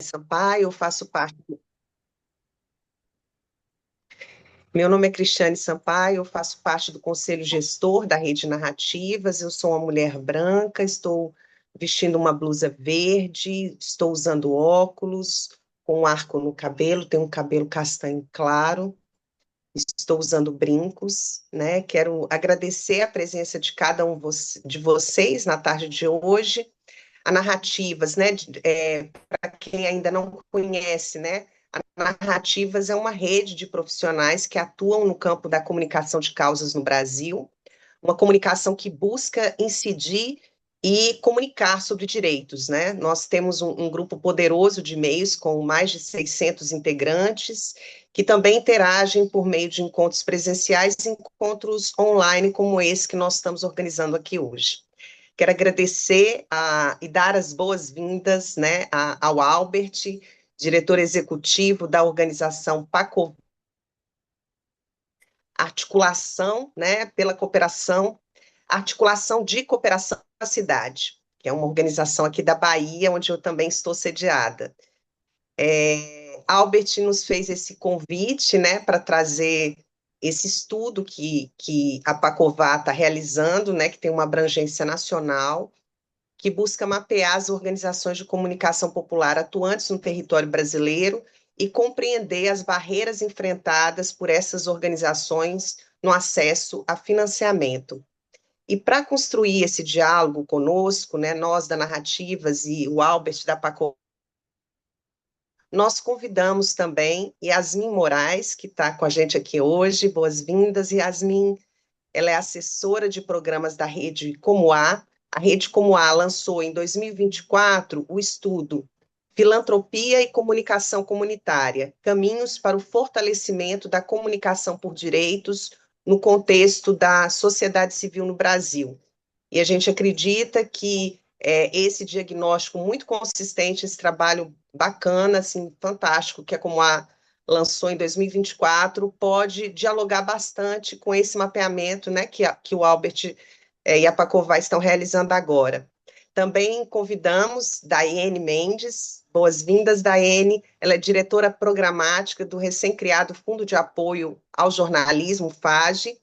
Sampaio, eu faço parte. Meu nome é Cristiane Sampaio, eu faço parte do Conselho Gestor da Rede Narrativas. Eu sou uma mulher branca, estou vestindo uma blusa verde, estou usando óculos, com um arco no cabelo, tenho um cabelo castanho claro, estou usando brincos, né? Quero agradecer a presença de cada um de vocês na tarde de hoje. A Narrativas, né? Para quem ainda não conhece, né? A Narrativas é uma rede de profissionais que atuam no campo da comunicação de causas no Brasil, uma comunicação que busca incidir e comunicar sobre direitos, né? Nós temos um grupo poderoso de meios com mais de 600 integrantes que também interagem por meio de encontros presenciais e encontros online como esse que nós estamos organizando aqui hoje. Quero agradecer e dar as boas-vindas, né, ao Albert, diretor executivo da organização Paco Articulação, né, pela cooperação, Articulação de Cooperação da Cidade, que é uma organização aqui da Bahia, onde eu também estou sediada. Albert nos fez esse convite, né, para trazer esse estudo que a Pacová está realizando, né, que tem uma abrangência nacional, que busca mapear as organizações de comunicação popular atuantes no território brasileiro e compreender as barreiras enfrentadas por essas organizações no acesso a financiamento. E para construir esse diálogo conosco, né, nós da Narrativas e o Albert da Paco, nós convidamos também Yasmin Moraes, que está com a gente aqui hoje. Boas-vindas, Yasmin. Ela é assessora de programas da Rede Como A. A Rede Como A lançou em 2024 o estudo Filantropia e Comunicação Comunitária, Caminhos para o Fortalecimento da Comunicação por Direitos no contexto da sociedade civil no Brasil. E a gente acredita que esse diagnóstico muito consistente, esse trabalho bacana, assim, fantástico, que a Comoá lançou em 2024, pode dialogar bastante com esse mapeamento, né, que o Albert e a Pacová estão realizando agora. Também convidamos Daiane Mendes. Boas-vindas, Daiane. Ela é diretora programática do recém-criado Fundo de Apoio ao Jornalismo, FAGE,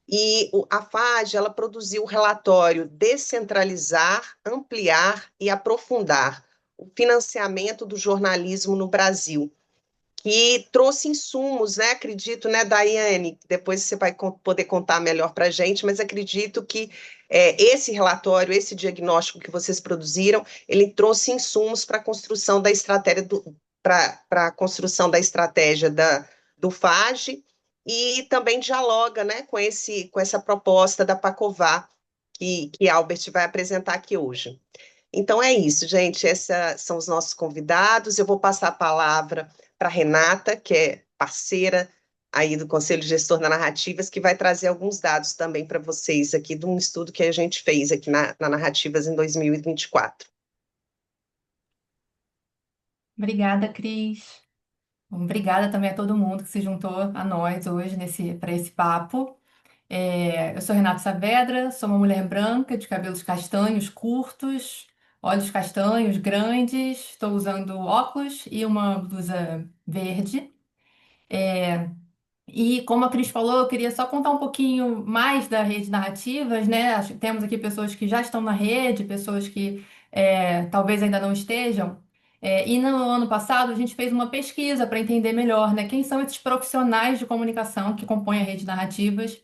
e a FAGE, ela produziu o relatório Descentralizar, Ampliar e Aprofundar o Financiamento do Jornalismo no Brasil, que trouxe insumos, né? Acredito, né, Daiane? Depois você vai poder contar melhor para a gente, mas acredito que esse relatório, esse diagnóstico que vocês produziram, ele trouxe insumos para a construção da estratégia para a construção da estratégia do FAGE e também dialoga, né, com essa proposta da Pacová que Albert vai apresentar aqui hoje. Então é isso, gente. Esses são os nossos convidados. Eu vou passar a palavra para Renata, que é parceira aí do Conselho Gestor da Narrativas, que vai trazer alguns dados também para vocês aqui de um estudo que a gente fez aqui na Narrativas em 2024. Obrigada, Cris. Obrigada também a todo mundo que se juntou a nós hoje para esse papo. Eu sou Renata Saavedra, sou uma mulher branca de cabelos castanhos curtos, olhos castanhos grandes, estou usando óculos e uma blusa verde. E como a Cris falou, eu queria só contar um pouquinho mais da rede Narrativas, né? Acho que temos aqui pessoas que já estão na rede, pessoas que talvez ainda não estejam. E no ano passado a gente fez uma pesquisa para entender melhor, né? Quem são esses profissionais de comunicação que compõem a rede Narrativas.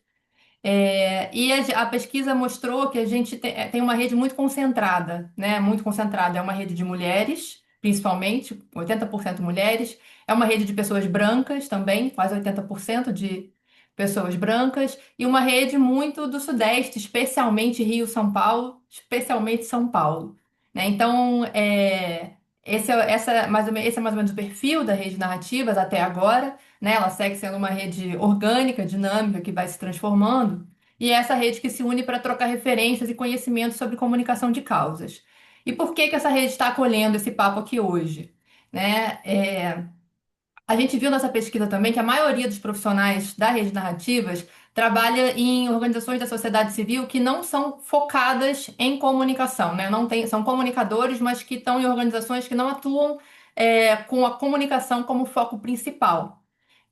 A pesquisa mostrou que a gente tem uma rede muito concentrada, né? Muito concentrada. É uma rede de mulheres, principalmente, 80% mulheres. É uma rede de pessoas brancas também, quase 80% de pessoas brancas. E uma rede muito do Sudeste, especialmente Rio, São Paulo, especialmente São Paulo. Né? Então, esse é mais ou menos o perfil da rede Narrativas até agora, né? Ela segue sendo uma rede orgânica, dinâmica, que vai se transformando, e é essa rede que se une para trocar referências e conhecimentos sobre comunicação de causas. E por que que essa rede está acolhendo esse papo aqui hoje? Né? A gente viu nessa pesquisa também que a maioria dos profissionais da rede Narrativas trabalha em organizações da sociedade civil que não são focadas em comunicação, né? Não tem, são comunicadores, mas que estão em organizações que não atuam com a comunicação como foco principal.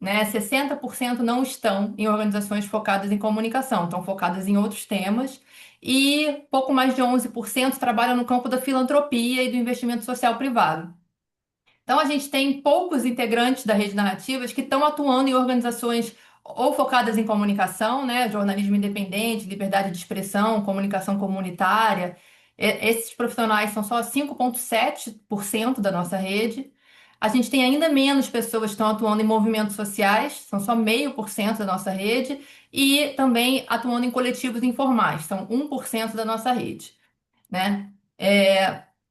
Né? 60% não estão em organizações focadas em comunicação, estão focadas em outros temas, e pouco mais de 11% trabalham no campo da filantropia e do investimento social privado. Então, a gente tem poucos integrantes da rede narrativas que estão atuando em organizações ou focadas em comunicação, né, jornalismo independente, liberdade de expressão, comunicação comunitária. Esses profissionais são só 5,7% da nossa rede. A gente tem ainda menos pessoas que estão atuando em movimentos sociais, são só 0,5% da nossa rede, e também atuando em coletivos informais, são 1% da nossa rede, né?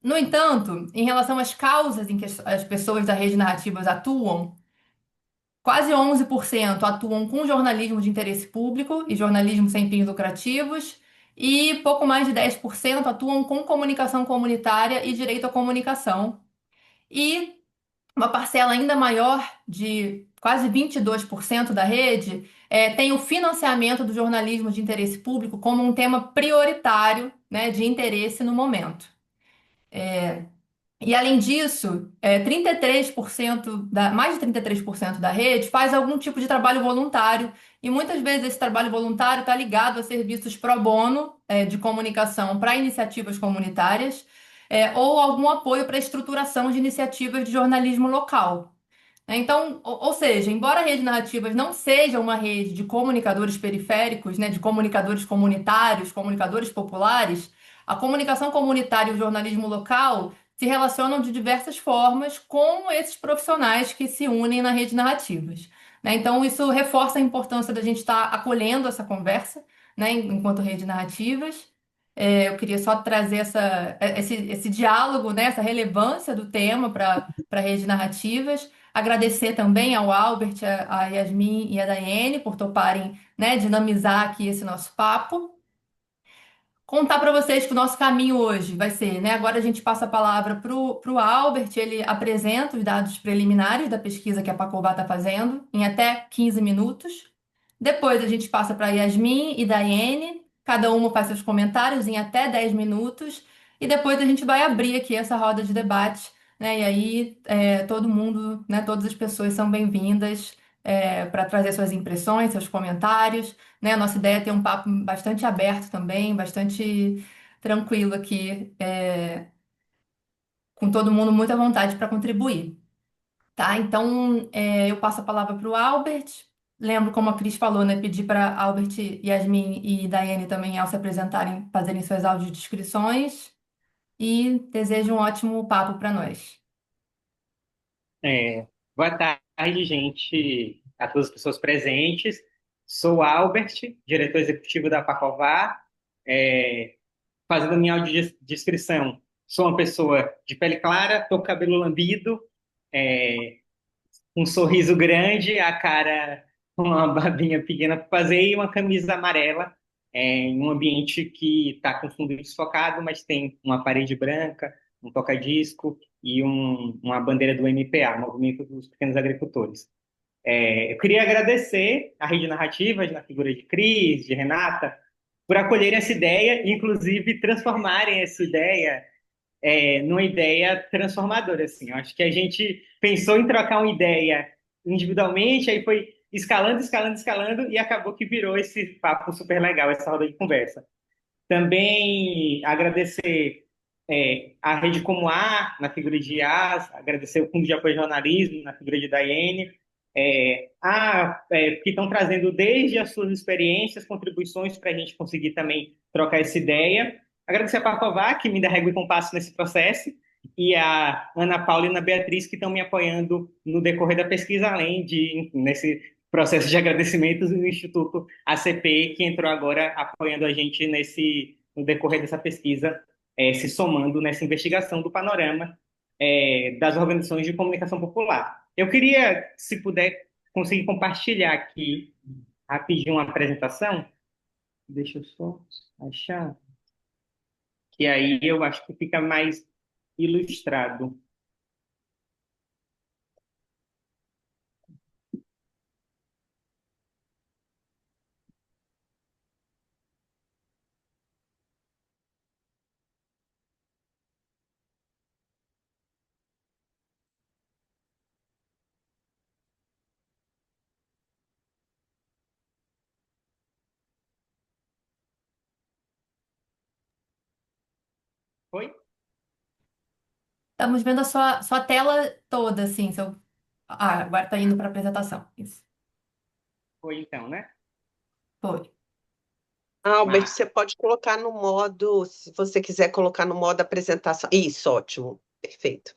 No entanto, em relação às causas em que as pessoas da rede narrativas atuam, quase 11% atuam com jornalismo de interesse público e jornalismo sem fins lucrativos, e pouco mais de 10% atuam com comunicação comunitária e direito à comunicação. E uma parcela ainda maior, de quase 22% da rede, tem o financiamento do jornalismo de interesse público como um tema prioritário, né, de interesse no momento. E além disso, 33% mais de 33% da rede faz algum tipo de trabalho voluntário, e muitas vezes esse trabalho voluntário está ligado a serviços pro bono, de comunicação para iniciativas comunitárias, ou algum apoio para a estruturação de iniciativas de jornalismo local. Então, ou seja, embora a rede Narrativas não seja uma rede de comunicadores periféricos, né, de comunicadores comunitários, comunicadores populares, a comunicação comunitária e o jornalismo local se relacionam de diversas formas com esses profissionais que se unem na rede Narrativas. Né? Então, isso reforça a importância da gente estar acolhendo essa conversa, né, enquanto rede Narrativas. Eu queria só trazer esse diálogo, né, essa relevância do tema para a rede Narrativas. Agradecer também ao Albert, a Yasmin e a Daiane por toparem, né, dinamizar aqui esse nosso papo. Contar para vocês que o nosso caminho hoje vai ser, né? Agora a gente passa a palavra para o Albert, ele apresenta os dados preliminares da pesquisa que a Pacová está fazendo em até 15 minutos. Depois a gente passa para Yasmin e Daiane, cada uma faz seus comentários em até 10 minutos, e depois a gente vai abrir aqui essa roda de debate, né? E aí todo mundo, né, todas as pessoas são bem-vindas para trazer suas impressões, seus comentários, né? A nossa ideia é ter um papo bastante aberto também, bastante tranquilo aqui, com todo mundo muito à vontade para contribuir. Tá, então eu passo a palavra para o Albert. Lembro, como a Cris falou, né? Pedir para Albert, Yasmin e Daiane também, ao se apresentarem, fazerem suas audiodescrições. E desejo um ótimo papo para nós. Boa tarde, gente, a todas as pessoas presentes. Sou Albert, diretor executivo da Pacová. Fazendo minha audiodescrição, sou uma pessoa de pele clara, tô com cabelo lambido, é, um sorriso grande, a cara com uma babinha pequena para fazer e uma camisa amarela, em um ambiente que está com fundo desfocado, mas tem uma parede branca, um toca-disco e uma bandeira do MPA, Movimento dos Pequenos Agricultores. Eu queria agradecer a Rede Narrativas, na figura de Cris, de Renata, por acolherem essa ideia e, inclusive, transformarem essa ideia numa ideia transformadora, assim. Eu acho que a gente pensou em trocar uma ideia individualmente, aí foi escalando, escalando, escalando, e acabou que virou esse papo super legal, essa roda de conversa. Também agradecer a Rede Como A, na figura de Yas, agradecer o Fundo de Apoio ao Jornalismo, na figura de Daiane, que estão trazendo desde as suas experiências, contribuições para a gente conseguir também trocar essa ideia. Agradecer a Pacová, que me dá régua e compasso nesse processo, e a Ana Paula e a Ana Beatriz, que estão me apoiando no decorrer da pesquisa, além de, enfim, nesse processo de agradecimentos, e o Instituto ACP, que entrou agora apoiando a gente no decorrer dessa pesquisa, se somando nessa investigação do panorama das organizações de comunicação popular. Eu queria, se puder, conseguir compartilhar aqui rapidinho uma apresentação. Deixa eu só achar, que aí eu acho que fica mais ilustrado. Foi? Estamos vendo a sua tela toda, assim. Agora está indo para a apresentação. Isso. Foi então, né? Foi. Albert, Massa, você pode colocar no modo, se você quiser colocar no modo apresentação. Isso, ótimo. Perfeito.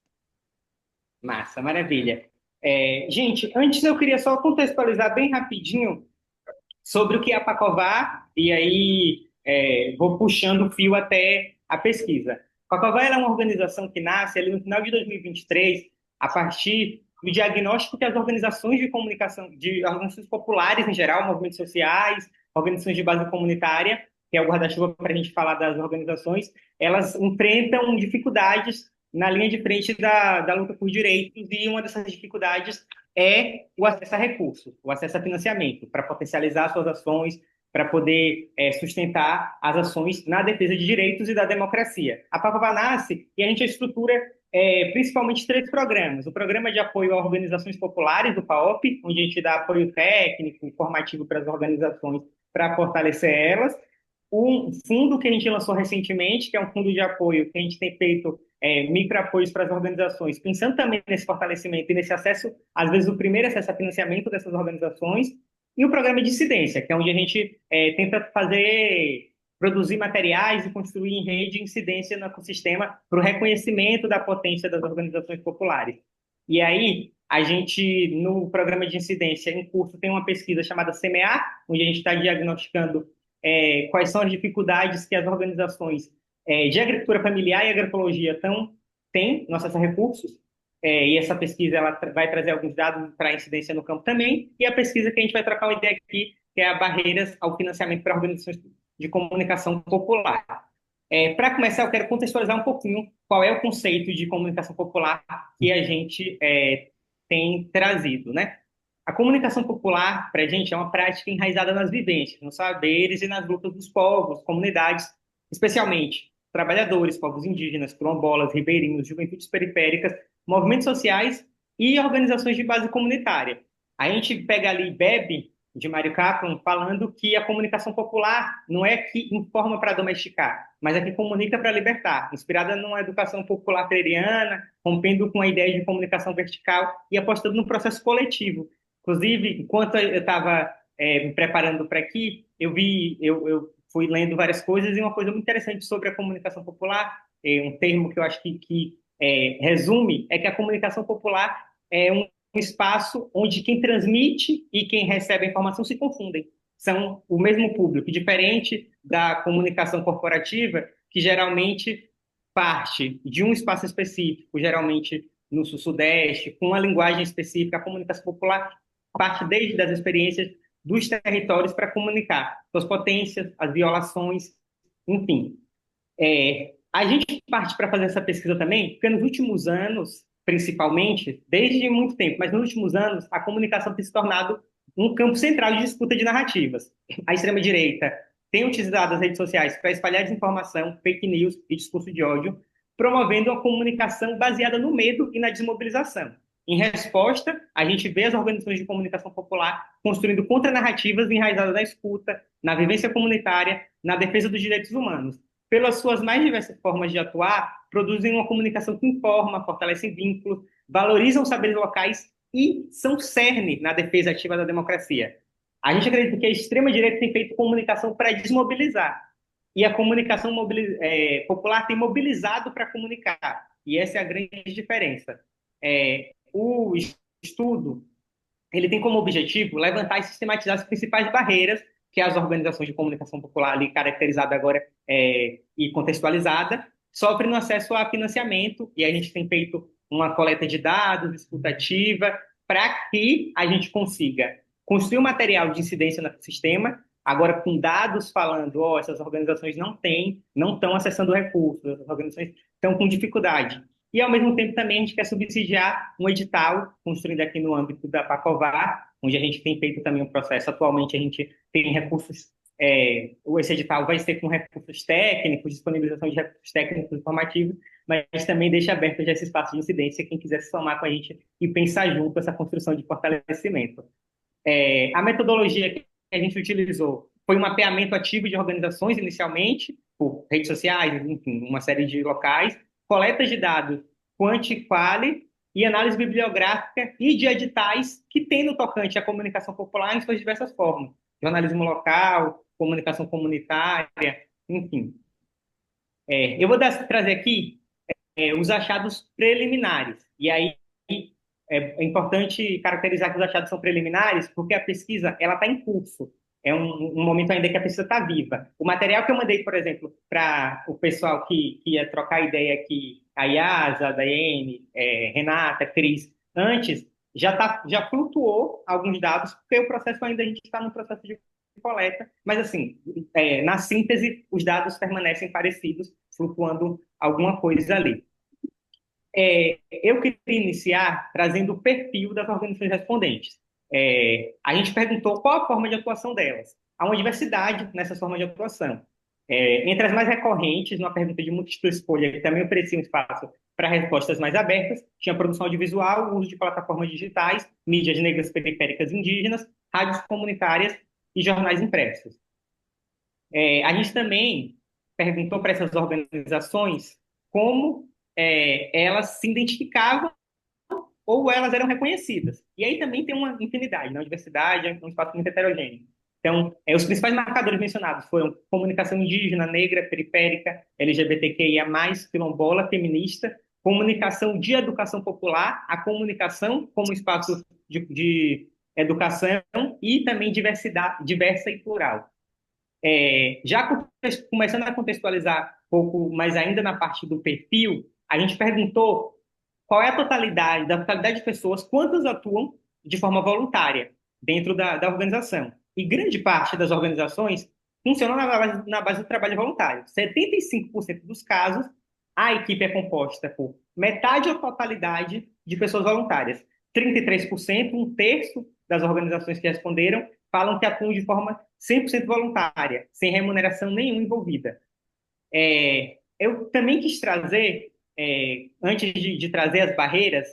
massa, maravilha. Gente, antes eu queria só contextualizar bem rapidinho sobre o que é a Pacovar, e aí vou puxando o fio até a pesquisa. A Pacovar ela é uma organização que nasce ali no final de 2023, a partir do diagnóstico que as organizações de comunicação, de organizações populares em geral, movimentos sociais, organizações de base comunitária, que é o guarda-chuva para a gente falar das organizações, elas enfrentam dificuldades na linha de frente da luta por direitos, e uma dessas dificuldades é o acesso a recursos, o acesso a financiamento, para potencializar suas ações, para poder sustentar as ações na defesa de direitos e da democracia. A Papa nasce e a gente estrutura principalmente três programas. O programa de apoio a organizações populares, do PAOP, onde a gente dá apoio técnico, informativo para as organizações, para fortalecer elas. Um fundo que a gente lançou recentemente, que é um fundo de apoio que a gente tem feito microapoios para as organizações, pensando também nesse fortalecimento e nesse acesso, às vezes o primeiro acesso a financiamento dessas organizações, e o programa de incidência, que é onde a gente tenta produzir materiais e construir em rede incidência no ecossistema para o reconhecimento da potência das organizações populares. E aí, a gente, no programa de incidência em curso, tem uma pesquisa chamada Semear, onde a gente está diagnosticando quais são as dificuldades que as organizações de agricultura familiar e agroecologia têm no acesso a recursos, e essa pesquisa ela vai trazer alguns dados para incidência no campo também, e a pesquisa que a gente vai trocar uma ideia aqui, que é a barreiras ao financiamento para organizações de comunicação popular. Para começar, eu quero contextualizar um pouquinho qual é o conceito de comunicação popular que a gente tem trazido, né? A comunicação popular, para a gente, é uma prática enraizada nas vivências, nos saberes e nas lutas dos povos, comunidades, especialmente trabalhadores, povos indígenas, quilombolas, ribeirinhos, juventudes periféricas, movimentos sociais e organizações de base comunitária. A gente pega ali Bebe, de Mário Kaplan, falando que a comunicação popular não é que informa para domesticar, mas é que comunica para libertar, inspirada numa educação popular freiriana, rompendo com a ideia de comunicação vertical e apostando no processo coletivo. Inclusive, enquanto eu estava me preparando para aqui, eu fui lendo várias coisas, e uma coisa muito interessante sobre a comunicação popular, um termo que eu acho que resume, é que a comunicação popular é um espaço onde quem transmite e quem recebe a informação se confundem. São o mesmo público, diferente da comunicação corporativa, que geralmente parte de um espaço específico, geralmente no sul-sudeste, com uma linguagem específica. A comunicação popular parte desde as experiências dos territórios para comunicar suas potências, as violações, enfim. A gente parte para fazer essa pesquisa também, porque nos últimos anos, principalmente, desde muito tempo, mas nos últimos anos, a comunicação tem se tornado um campo central de disputa de narrativas. A extrema-direita tem utilizado as redes sociais para espalhar desinformação, fake news e discurso de ódio, promovendo uma comunicação baseada no medo e na desmobilização. Em resposta, a gente vê as organizações de comunicação popular construindo contranarrativas enraizadas na escuta, na vivência comunitária, na defesa dos direitos humanos. Pelas suas mais diversas formas de atuar, produzem uma comunicação que informa, fortalecem vínculos, valorizam os saberes locais e são cerne na defesa ativa da democracia. A gente acredita que a extrema-direita tem feito comunicação para desmobilizar, e a comunicação popular tem mobilizado para comunicar, e essa é a grande diferença. O estudo ele tem como objetivo levantar e sistematizar as principais barreiras que as organizações de comunicação popular, ali caracterizada agora e contextualizada, sofrem no acesso a financiamento, e a gente tem feito uma coleta de dados, escutativa, para que a gente consiga construir um material de incidência no sistema, agora com dados falando, essas organizações não estão acessando recursos, essas organizações estão com dificuldade. E, ao mesmo tempo, também a gente quer subsidiar um edital construído aqui no âmbito da Pacovar, onde a gente tem feito também um processo. Atualmente, a gente tem recursos, esse edital vai ser com recursos técnicos, disponibilização de recursos técnicos informativos, mas também deixa aberto já esse espaço de incidência, quem quiser se somar com a gente e pensar junto essa construção de fortalecimento. A metodologia que a gente utilizou foi um mapeamento ativo de organizações inicialmente, por redes sociais, enfim, uma série de locais, coleta de dados quanti e quali e análise bibliográfica e de editais que tem no tocante à comunicação popular em suas diversas formas. Jornalismo local, comunicação comunitária, enfim. Eu vou trazer aqui os achados preliminares. E aí é importante caracterizar que os achados são preliminares, porque a pesquisa ela está em curso. É um momento ainda que a pesquisa está viva. O material que eu mandei, por exemplo, para o pessoal que ia trocar ideia aqui, a Yasa, a Daiane, Renata, Cris, antes, já flutuou alguns dados, porque o processo ainda, a gente está no processo de coleta, mas assim, na síntese, os dados permanecem parecidos, flutuando alguma coisa ali. Eu queria iniciar trazendo o perfil das organizações respondentes. A gente perguntou qual a forma de atuação delas. Há uma diversidade nessas formas de atuação. Entre as mais recorrentes, numa pergunta de múltipla escolha, que também oferecia um espaço para respostas mais abertas, tinha produção audiovisual, uso de plataformas digitais, mídias negras periféricas indígenas, rádios comunitárias e jornais impressos. A gente também perguntou para essas organizações como elas se identificavam ou elas eram reconhecidas. E aí também tem uma infinidade, né? A diversidade é um espaço muito heterogêneo. Então, os principais marcadores mencionados foram comunicação indígena, negra, periférica, LGBTQIA+, quilombola, feminista, comunicação de educação popular, a comunicação como espaço de educação e também diversidade, diversa e plural. Já começando a contextualizar um pouco mais ainda na parte do perfil, a gente perguntou qual é a totalidade, da totalidade de pessoas, quantas atuam de forma voluntária dentro da organização. E grande parte das organizações funcionam na base do trabalho voluntário. 75% dos casos, a equipe é composta por metade ou totalidade de pessoas voluntárias. 33%, um terço das organizações que responderam, falam que atuam de forma 100% voluntária, sem remuneração nenhuma envolvida. Eu também quis trazer, antes de trazer as barreiras,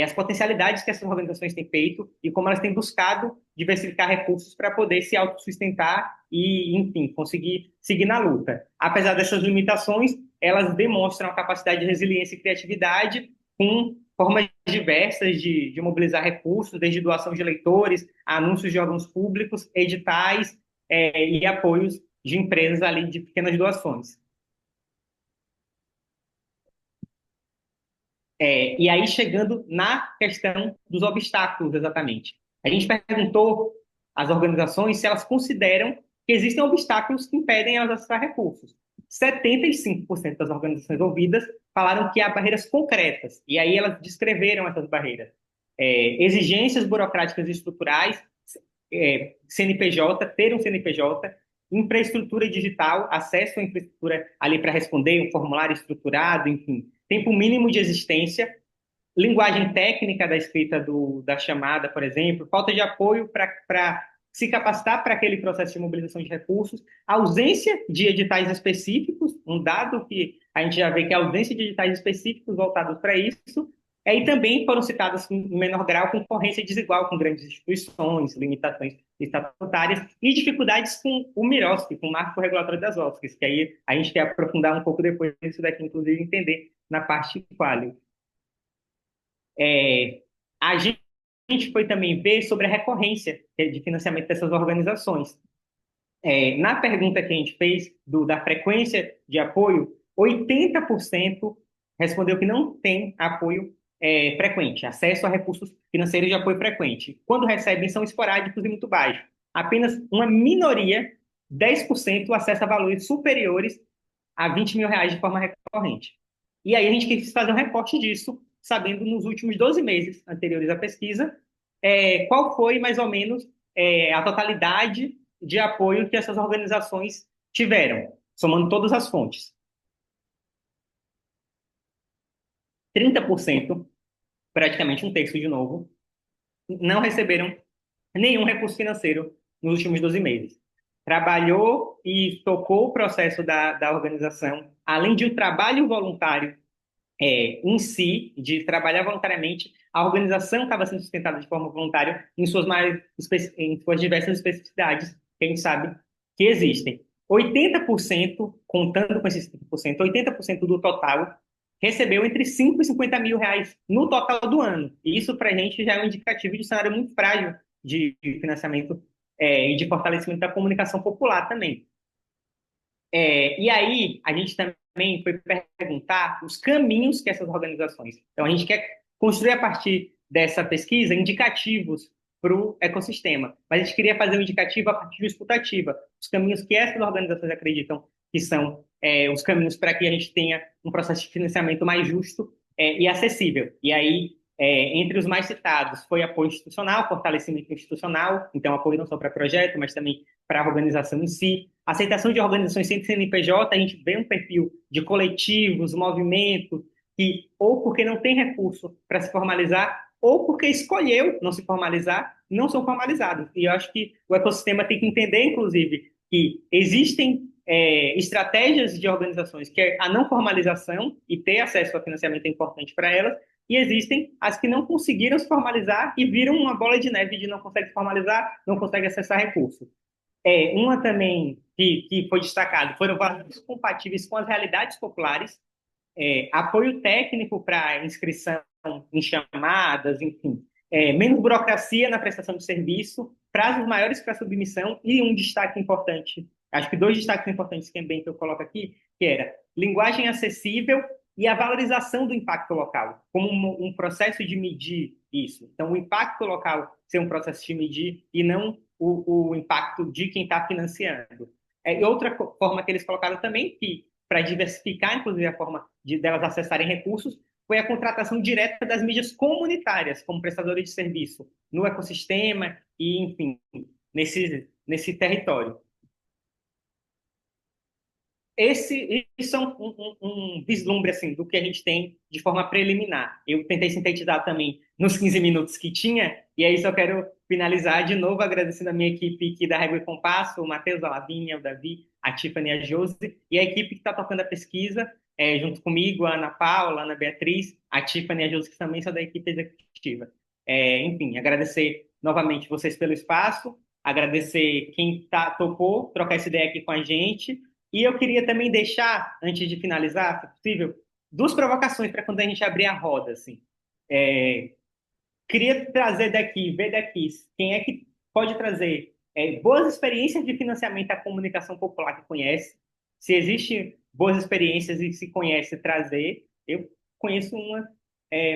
as potencialidades que essas organizações têm feito e como elas têm buscado diversificar recursos para poder se autossustentar e, enfim, conseguir seguir na luta. Apesar dessas limitações, elas demonstram a capacidade de resiliência e criatividade com formas diversas de mobilizar recursos, desde doação de leitores, anúncios de órgãos públicos, editais e apoios de empresas ali de pequenas doações. E aí, chegando na questão dos obstáculos, exatamente. A gente perguntou às organizações se elas consideram que existem obstáculos que impedem elas acessar recursos. 75% das organizações ouvidas falaram que há barreiras concretas, e aí elas descreveram essas barreiras. Exigências burocráticas e estruturais, CNPJ, ter um CNPJ, infraestrutura digital, acesso à infraestrutura ali para responder, um formulário estruturado, enfim, tempo mínimo de existência, linguagem técnica da escrita da chamada, por exemplo, falta de apoio para se capacitar para aquele processo de mobilização de recursos, ausência de editais específicos, um dado que a gente já vê que a ausência de editais específicos voltados para isso, e também foram citadas em menor grau concorrência desigual com grandes instituições, limitações estatutárias e dificuldades com o MIROSC, com o Marco Regulatório das OSCs, que aí a gente quer aprofundar um pouco depois disso daqui, inclusive entender na parte quali. A gente foi também ver sobre a recorrência de financiamento dessas organizações. Na pergunta que a gente fez da frequência de apoio, 80% respondeu que não tem apoio frequente, acesso a recursos financeiros de apoio frequente. Quando recebem, são esporádicos e muito baixos. Apenas uma minoria, 10%, acessa valores superiores a R$ 20.000 de forma recorrente. E aí a gente quis fazer um recorte disso, sabendo nos últimos 12 meses anteriores à pesquisa, qual foi mais ou menos a totalidade de apoio que essas organizações tiveram, somando todas as fontes. 30%, praticamente um terço de novo, não receberam nenhum recurso financeiro nos últimos 12 meses. Trabalhou e tocou o processo da organização, além de um trabalho voluntário em si, de trabalhar voluntariamente, a organização estava sendo sustentada de forma voluntária em suas diversas especificidades, que a gente sabe que existem. 80%, contando com esses 30%, 80% do total recebeu entre 5 e 50 mil reais no total do ano. E isso, para a gente, já é um indicativo de um cenário muito frágil de financiamento e de fortalecimento da comunicação popular também. E aí, a gente também foi perguntar os caminhos que essas organizações. Então, a gente quer construir a partir dessa pesquisa indicativos para o ecossistema, mas a gente queria fazer um indicativo a partir de escutativa, os caminhos que essas organizações acreditam que são os caminhos para que a gente tenha um processo de financiamento mais justo e acessível. E aí, entre os mais citados, foi apoio institucional, fortalecimento institucional, então apoio não só para projeto, mas também para a organização em si. Aceitação de organizações sem CNPJ, a gente vê um perfil de coletivos, movimentos, que ou porque não tem recurso para se formalizar, ou porque escolheu não se formalizar, não são formalizados. E eu acho que o ecossistema tem que entender, inclusive, que existem estratégias de organizações que a não formalização e ter acesso a financiamento é importante para elas, e existem as que não conseguiram se formalizar e viram uma bola de neve de não consegue se formalizar, não consegue acessar recursos. Uma também que foi destacado foram valores compatíveis com as realidades populares, apoio técnico para inscrição em chamadas, enfim, menos burocracia na prestação de serviço, prazos maiores para submissão e um destaque importante, acho que dois destaques importantes também que eu coloco aqui, que era linguagem acessível e a valorização do impacto local, como um processo de medir isso. Então, o impacto local ser um processo de medir e não o impacto de quem está financiando. E outra forma que eles colocaram também, que para diversificar, inclusive, a forma delas acessarem recursos, foi a contratação direta das mídias comunitárias como prestadores de serviço no ecossistema e, enfim, nesse território. Isso é um vislumbre assim, do que a gente tem de forma preliminar. Eu tentei sintetizar também nos 15 minutos que tinha, e aí só quero finalizar de novo agradecendo a minha equipe aqui da Régua e Compasso, o Matheus, a Lavínia, o Davi, a Tiffany e a Josi, e a equipe que está tocando a pesquisa, junto comigo, a Ana Paula, a Ana Beatriz, a Tiffany e a Josi, que também são da equipe executiva. Enfim, agradecer novamente vocês pelo espaço, agradecer quem topou trocar essa ideia aqui com a gente, e eu queria também deixar, antes de finalizar, se possível, duas provocações para quando a gente abrir a roda, assim. É, Queria trazer daqui, ver daqui, quem é que pode trazer boas experiências de financiamento à comunicação popular que conhece. Se existem boas experiências e se conhece, trazer. Eu conheço uma,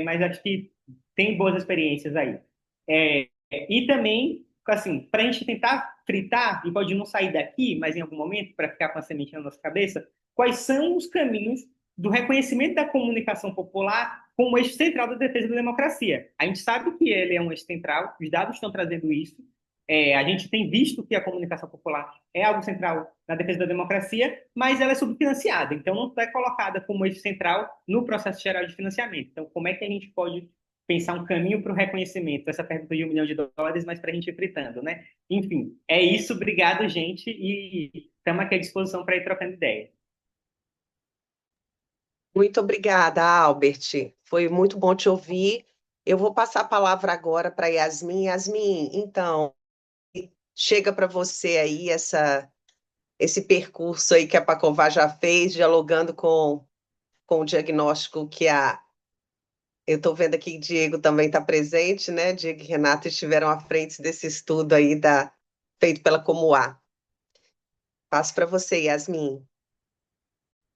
mas acho que tem boas experiências aí. E também, assim, para a gente tentar fritar, e pode não sair daqui, mas em algum momento, para ficar com a semente na nossa cabeça, quais são os caminhos do reconhecimento da comunicação popular como eixo central da defesa da democracia. A gente sabe que ele é um eixo central, os dados estão trazendo isso, a gente tem visto que a comunicação popular é algo central na defesa da democracia, mas ela é subfinanciada, então não é colocada como eixo central no processo geral de financiamento. Então, como é que a gente pode pensar um caminho para o reconhecimento? Essa pergunta de US$ 1 milhão, mas para a gente ir fritando, né? Enfim, é isso. Obrigado, gente, e estamos aqui à disposição para ir trocando ideia. Muito obrigada, Albert. Foi muito bom te ouvir. Eu vou passar a palavra agora para Yasmin. Yasmin, então, chega para você aí esse percurso aí que a Pacová já fez, dialogando com o diagnóstico que eu estou vendo aqui que Diego também está presente, né? Diego e Renata estiveram à frente desse estudo aí feito pela Comoá. Passo para você, Yasmin.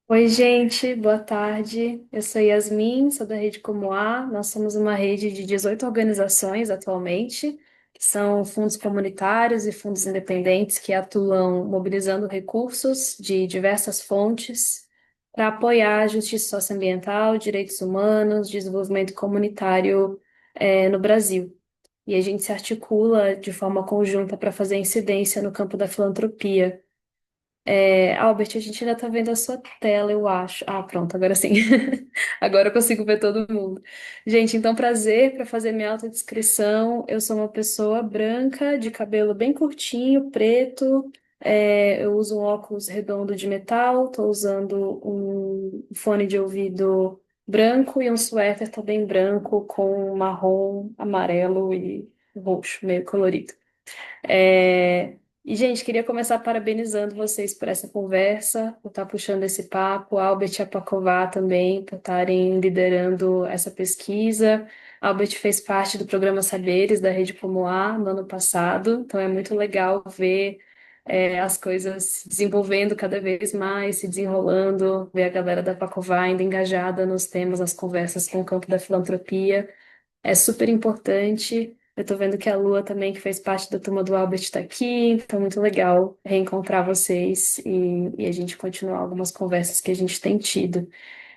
Oi, gente, boa tarde. Eu sou Yasmin, sou da Rede Comoá. Nós somos uma rede de 18 organizações atualmente, que são fundos comunitários e fundos independentes que atuam mobilizando recursos de diversas fontes para apoiar a justiça socioambiental, direitos humanos, desenvolvimento comunitário, no Brasil. E a gente se articula de forma conjunta para fazer incidência no campo da filantropia. Albert, a gente ainda tá vendo a sua tela, eu acho. Ah, pronto, agora sim. Agora eu consigo ver todo mundo. Gente, então prazer para fazer minha autodescrição. Eu sou uma pessoa branca, de cabelo bem curtinho, preto. Eu uso um óculos redondo de metal, tô usando um fone de ouvido branco e um suéter também branco com marrom, amarelo e roxo, meio colorido. É, E, gente, queria começar parabenizando vocês por essa conversa, por estar puxando esse papo, Albert e a Pacová também, por estarem liderando essa pesquisa. Albert fez parte do programa Saberes da Rede Como A no ano passado, então é muito legal ver as coisas se desenvolvendo cada vez mais, se desenrolando, ver a galera da Pacová ainda engajada nos temas, nas conversas com o campo da filantropia. É super importante. Eu estou vendo que a Lua também, que fez parte da turma do Albert, está aqui, então muito legal reencontrar vocês e a gente continuar algumas conversas que a gente tem tido.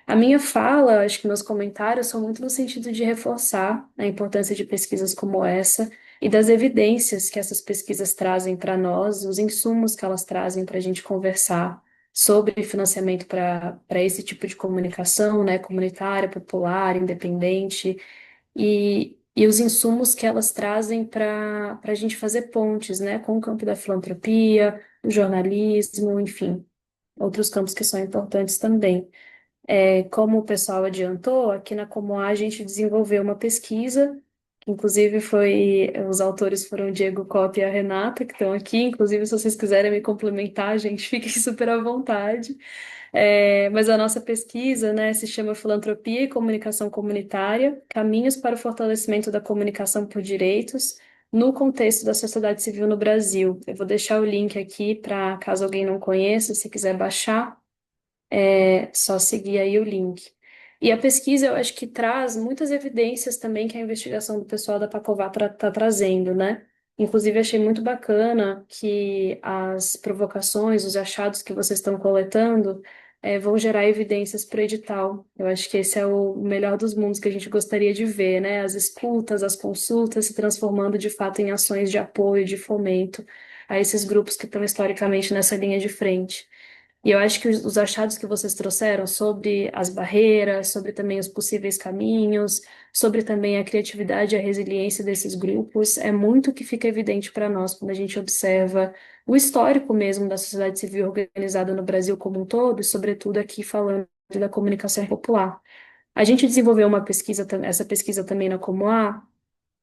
A minha fala, acho que meus comentários são muito no sentido de reforçar a importância de pesquisas como essa e das evidências que essas pesquisas trazem para nós, os insumos que elas trazem para a gente conversar sobre financiamento para esse tipo de comunicação, né, comunitária, popular, independente e os insumos que elas trazem para a gente fazer pontes, né, com o campo da filantropia, o jornalismo, enfim, outros campos que são importantes também. Como o pessoal adiantou, aqui na Comoa a gente desenvolveu uma pesquisa, que inclusive os autores foram o Diego Coppi e a Renata, que estão aqui, inclusive se vocês quiserem me complementar, gente, fiquem super à vontade. Mas a nossa pesquisa, né, se chama Filantropia e Comunicação Comunitária, Caminhos para o Fortalecimento da Comunicação por Direitos no contexto da sociedade civil no Brasil. Eu vou deixar o link aqui para, caso alguém não conheça, se quiser baixar, é só seguir aí o link. E a pesquisa, eu acho que traz muitas evidências também que a investigação do pessoal da Pacová está trazendo, né? Inclusive, achei muito bacana que as provocações, os achados que vocês estão coletando, vão gerar evidências para o edital. Eu acho que esse é o melhor dos mundos que a gente gostaria de ver, né? As escutas, as consultas se transformando de fato em ações de apoio, de fomento a esses grupos que estão historicamente nessa linha de frente. E eu acho que os achados que vocês trouxeram sobre as barreiras, sobre também os possíveis caminhos, sobre também a criatividade e a resiliência desses grupos, é muito que fica evidente para nós quando a gente observa o histórico mesmo da sociedade civil organizada no Brasil como um todo, e sobretudo aqui falando da comunicação popular. A gente desenvolveu essa pesquisa também na Comoa,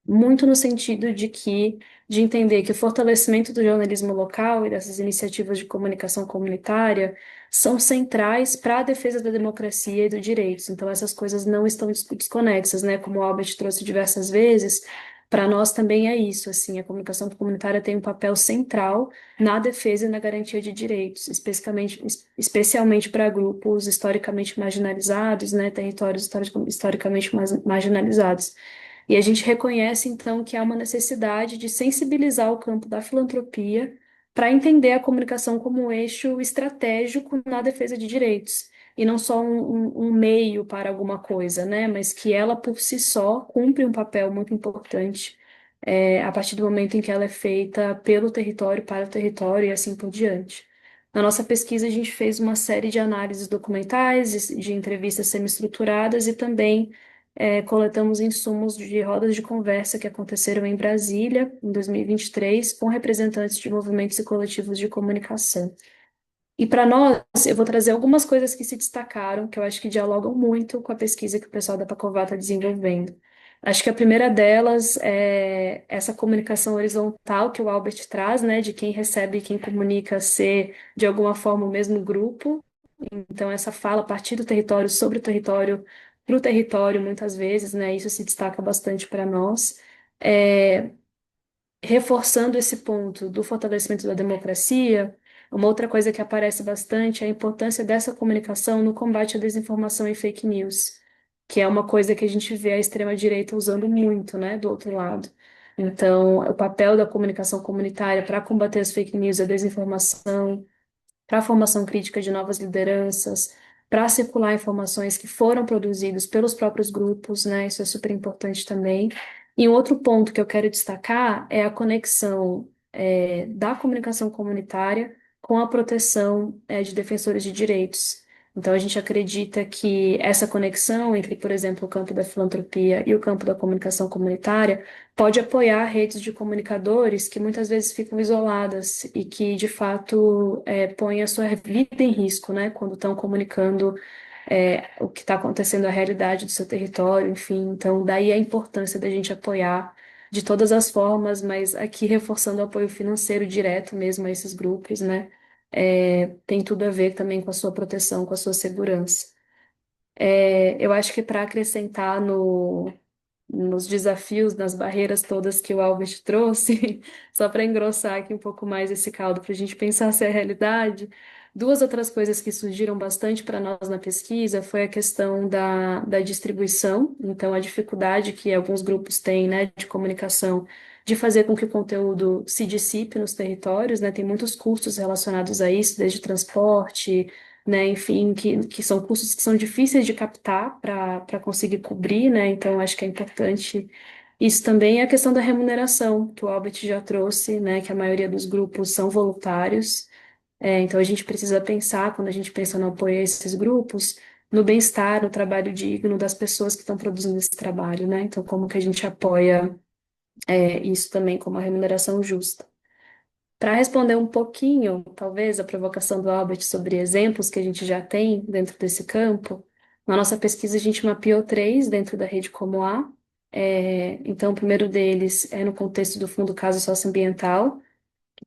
muito no sentido de entender que o fortalecimento do jornalismo local e dessas iniciativas de comunicação comunitária são centrais para a defesa da democracia e dos direitos. Então, essas coisas não estão desconexas, né? Como o Albert trouxe diversas vezes, para nós também é isso, assim, a comunicação comunitária tem um papel central na defesa e na garantia de direitos, especialmente para grupos historicamente marginalizados, né? Territórios historicamente marginalizados. E a gente reconhece, então, que há uma necessidade de sensibilizar o campo da filantropia para entender a comunicação como um eixo estratégico na defesa de direitos, e não só um meio para alguma coisa, né? Mas que ela, por si só, cumpre um papel muito importante, a partir do momento em que ela é feita pelo território, para o território e assim por diante. Na nossa pesquisa, a gente fez uma série de análises documentais, de entrevistas semi-estruturadas e também coletamos insumos de rodas de conversa que aconteceram em Brasília, em 2023, com representantes de movimentos e coletivos de comunicação. E para nós, eu vou trazer algumas coisas que se destacaram, que eu acho que dialogam muito com a pesquisa que o pessoal da Pacová está desenvolvendo. Acho que a primeira delas é essa comunicação horizontal que o Albert traz, né, de quem recebe e quem comunica ser, de alguma forma, o mesmo grupo. Então, essa fala a partir do território, sobre o território, para o território, muitas vezes, né? Isso se destaca bastante para nós. É, reforçando esse ponto do fortalecimento da democracia, uma outra coisa que aparece bastante é a importância dessa comunicação no combate à desinformação e fake news, que é uma coisa que a gente vê a extrema-direita usando muito, né, do outro lado. Então, o papel da comunicação comunitária para combater as fake news e a desinformação, para a formação crítica de novas lideranças, para circular informações que foram produzidas pelos próprios grupos, né? Isso é super importante também. E um outro ponto que eu quero destacar é a conexão, da comunicação comunitária com a proteção, de defensores de direitos. Então, a gente acredita que essa conexão entre, por exemplo, o campo da filantropia e o campo da comunicação comunitária pode apoiar redes de comunicadores que muitas vezes ficam isoladas e que, de fato, põem a sua vida em risco, né, quando estão comunicando o que está acontecendo, a realidade do seu território, enfim. Então, daí a importância da gente apoiar de todas as formas, mas aqui reforçando o apoio financeiro direto mesmo a esses grupos, né? Tem tudo a ver também com a sua proteção, com a sua segurança. Eu acho que para acrescentar nos desafios, nas barreiras todas que o Albert trouxe, só para engrossar aqui um pouco mais esse caldo, para a gente pensar se é realidade. Duas outras coisas que surgiram bastante para nós na pesquisa foi a questão da distribuição, então a dificuldade que alguns grupos têm, né, de comunicação, de fazer com que o conteúdo se dissipe nos territórios, né, tem muitos custos relacionados a isso, desde transporte, né, enfim, que são custos que são difíceis de captar para conseguir cobrir, né, então acho que é importante isso também. É a questão da remuneração, que o Albert já trouxe, né, que a maioria dos grupos são voluntários, então a gente precisa pensar, quando a gente pensa no apoio a esses grupos, no bem-estar, no trabalho digno das pessoas que estão produzindo esse trabalho, né, então como que a gente apoia, isso também como a remuneração justa. Para responder um pouquinho, talvez, a provocação do Albert sobre exemplos que a gente já tem dentro desse campo, na nossa pesquisa a gente mapeou três dentro da rede Como A. Então, o primeiro deles é no contexto do Fundo Casa Socioambiental,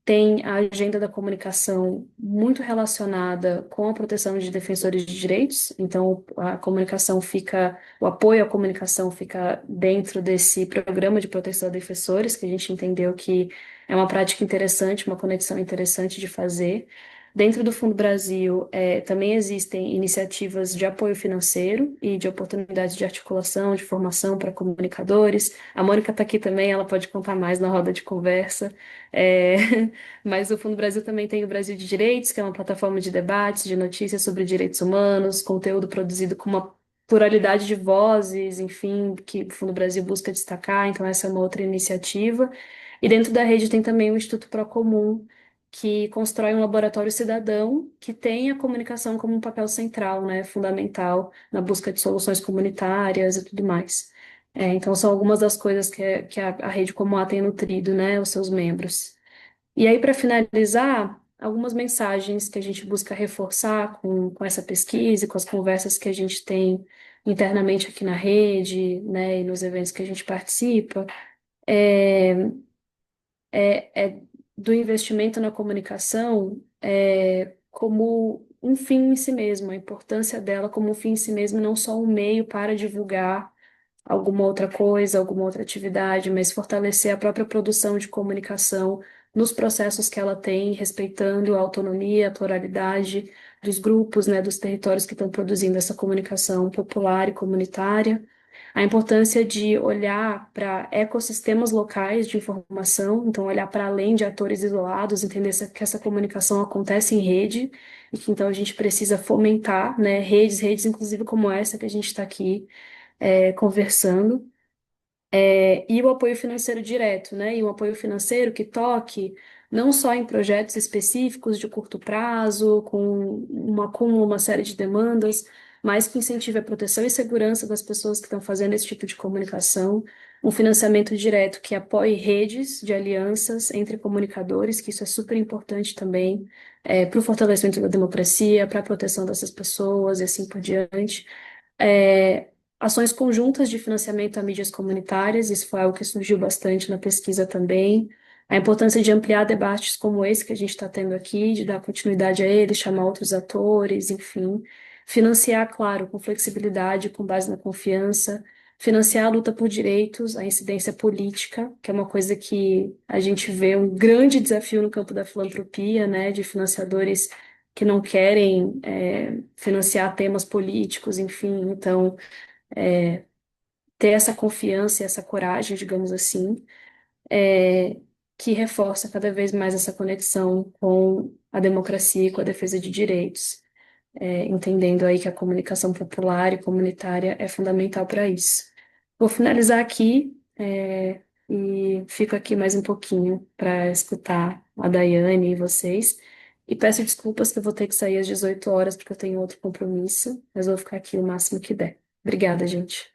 tem a agenda da comunicação muito relacionada com a proteção de defensores de direitos, então a comunicação fica, o apoio à comunicação fica dentro desse programa de proteção a defensores, que a gente entendeu que é uma prática interessante, uma conexão interessante de fazer. Dentro do Fundo Brasil, também existem iniciativas de apoio financeiro e de oportunidades de articulação, de formação para comunicadores. A Mônica está aqui também, ela pode contar mais na roda de conversa. É, Mas o Fundo Brasil também tem o Brasil de Direitos, que é uma plataforma de debates, de notícias sobre direitos humanos, conteúdo produzido com uma pluralidade de vozes, enfim, que o Fundo Brasil busca destacar, então essa é uma outra iniciativa. E dentro da rede tem também o Instituto Procomum, que constrói um laboratório cidadão que tem a comunicação como um papel central, né, fundamental na busca de soluções comunitárias e tudo mais. Então são algumas das coisas que a rede Como a tem nutrido, né, os seus membros. E aí, para finalizar, algumas mensagens que a gente busca reforçar com essa pesquisa e com as conversas que a gente tem internamente aqui na rede, né, e nos eventos que a gente participa, é, é do investimento na comunicação como um fim em si mesmo, a importância dela como um fim em si mesmo, não só um meio para divulgar alguma outra coisa, alguma outra atividade, mas fortalecer a própria produção de comunicação nos processos que ela tem, respeitando a autonomia, a pluralidade dos grupos, né, dos territórios que estão produzindo essa comunicação popular e comunitária. A importância de olhar para ecossistemas locais de informação, então olhar para além de atores isolados, entender que essa comunicação acontece em rede e que então a gente precisa fomentar, né, redes inclusive como essa que a gente está aqui conversando, e o apoio financeiro direto, né? E um apoio financeiro que toque não só em projetos específicos de curto prazo, com uma série de demandas, mas que incentive a proteção e segurança das pessoas que estão fazendo esse tipo de comunicação, um financiamento direto que apoie redes de alianças entre comunicadores, que isso é super importante também, para o fortalecimento da democracia, para a proteção dessas pessoas e assim por diante. É, Ações conjuntas de financiamento a mídias comunitárias, isso foi algo que surgiu bastante na pesquisa também. A importância de ampliar debates como esse que a gente está tendo aqui, de dar continuidade a ele, chamar outros atores, enfim. Financiar, claro, com flexibilidade, com base na confiança. Financiar a luta por direitos, a incidência política, que é uma coisa que a gente vê um grande desafio no campo da filantropia, né, de financiadores que não querem financiar temas políticos, enfim. Então, ter essa confiança e essa coragem, digamos assim, é, que reforça cada vez mais essa conexão com a democracia e com a defesa de direitos, entendendo aí que a comunicação popular e comunitária é fundamental para isso. Vou finalizar aqui, e fico aqui mais um pouquinho para escutar a Daiane e vocês. E peço desculpas que eu vou ter que sair às 18 horas, porque eu tenho outro compromisso, mas vou ficar aqui o máximo que der. Obrigada, gente.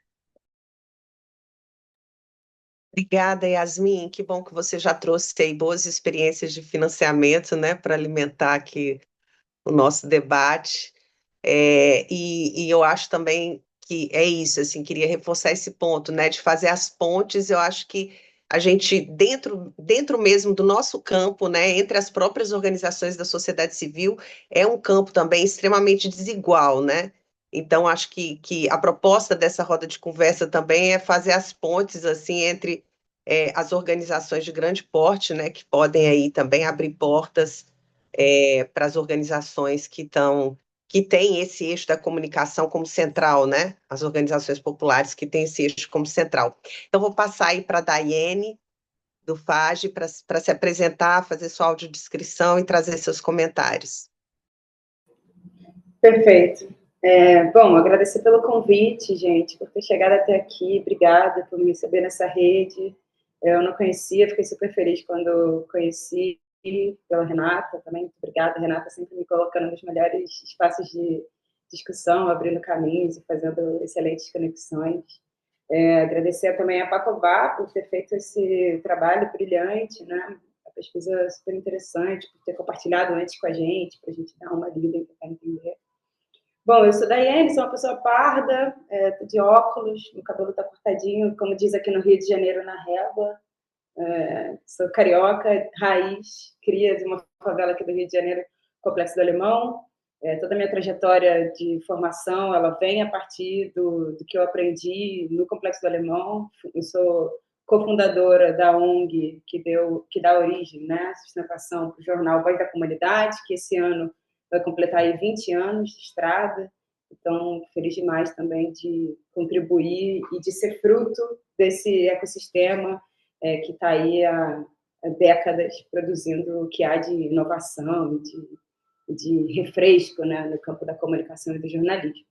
Obrigada, Yasmin. Que bom que você já trouxe aí boas experiências de financiamento, né, para alimentar aqui o nosso debate. E eu acho também que é isso, assim, queria reforçar esse ponto, né, de fazer as pontes. Eu acho que a gente, dentro mesmo do nosso campo, né, entre as próprias organizações da sociedade civil, é um campo também extremamente desigual, né? Então, acho que a proposta dessa roda de conversa também é fazer as pontes, assim, entre as organizações de grande porte, né, que podem aí também abrir portas para as organizações que têm esse eixo da comunicação como central, né? As organizações populares que têm esse eixo como central. Então, vou passar aí para a Daiane, do FAGE, para se apresentar, fazer sua audiodescrição e trazer seus comentários. Perfeito. Bom, agradecer pelo convite, gente, por ter chegado até aqui. Obrigada por me receber nessa rede. Eu não conhecia, fiquei super feliz quando conheci pela Renata também. Muito obrigada, Renata, sempre me colocando nos melhores espaços de discussão, abrindo caminhos e fazendo excelentes conexões. Agradecer também a Pacová por ter feito esse trabalho brilhante, né? A pesquisa super interessante, por ter compartilhado antes com a gente, para a gente dar uma lida e tentar entender. Bom, eu sou Daiane, sou uma pessoa parda, tô de óculos, meu cabelo está cortadinho, como diz aqui no Rio de Janeiro, na régua. Sou carioca, raiz, cria de uma favela aqui do Rio de Janeiro, Complexo do Alemão. Toda a minha trajetória de formação, ela vem a partir do que eu aprendi no Complexo do Alemão. Eu sou cofundadora da ONG que dá origem, né, sustentação para o jornal Voz da Comunidade, que esse ano vai completar aí 20 anos de estrada. Então, feliz demais também de contribuir e de ser fruto desse ecossistema que está aí há décadas produzindo o que há de inovação e de refresco, né, no campo da comunicação e do jornalismo.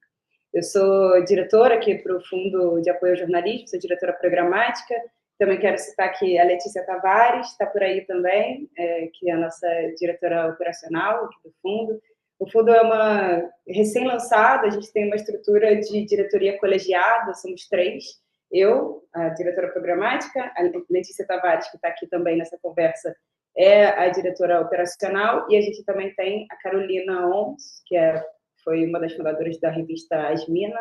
Eu sou diretora aqui para o Fundo de Apoio ao Jornalismo, sou diretora programática. Também quero citar aqui a Letícia Tavares, está por aí também, que é a nossa diretora operacional aqui do Fundo. O Fundo é uma recém-lançada, a gente tem uma estrutura de diretoria colegiada, somos 3. Eu, a diretora programática, a Letícia Tavares, que está aqui também nessa conversa, é a diretora operacional, e a gente também tem a Carolina Oms, que foi uma das fundadoras da revista Asmina,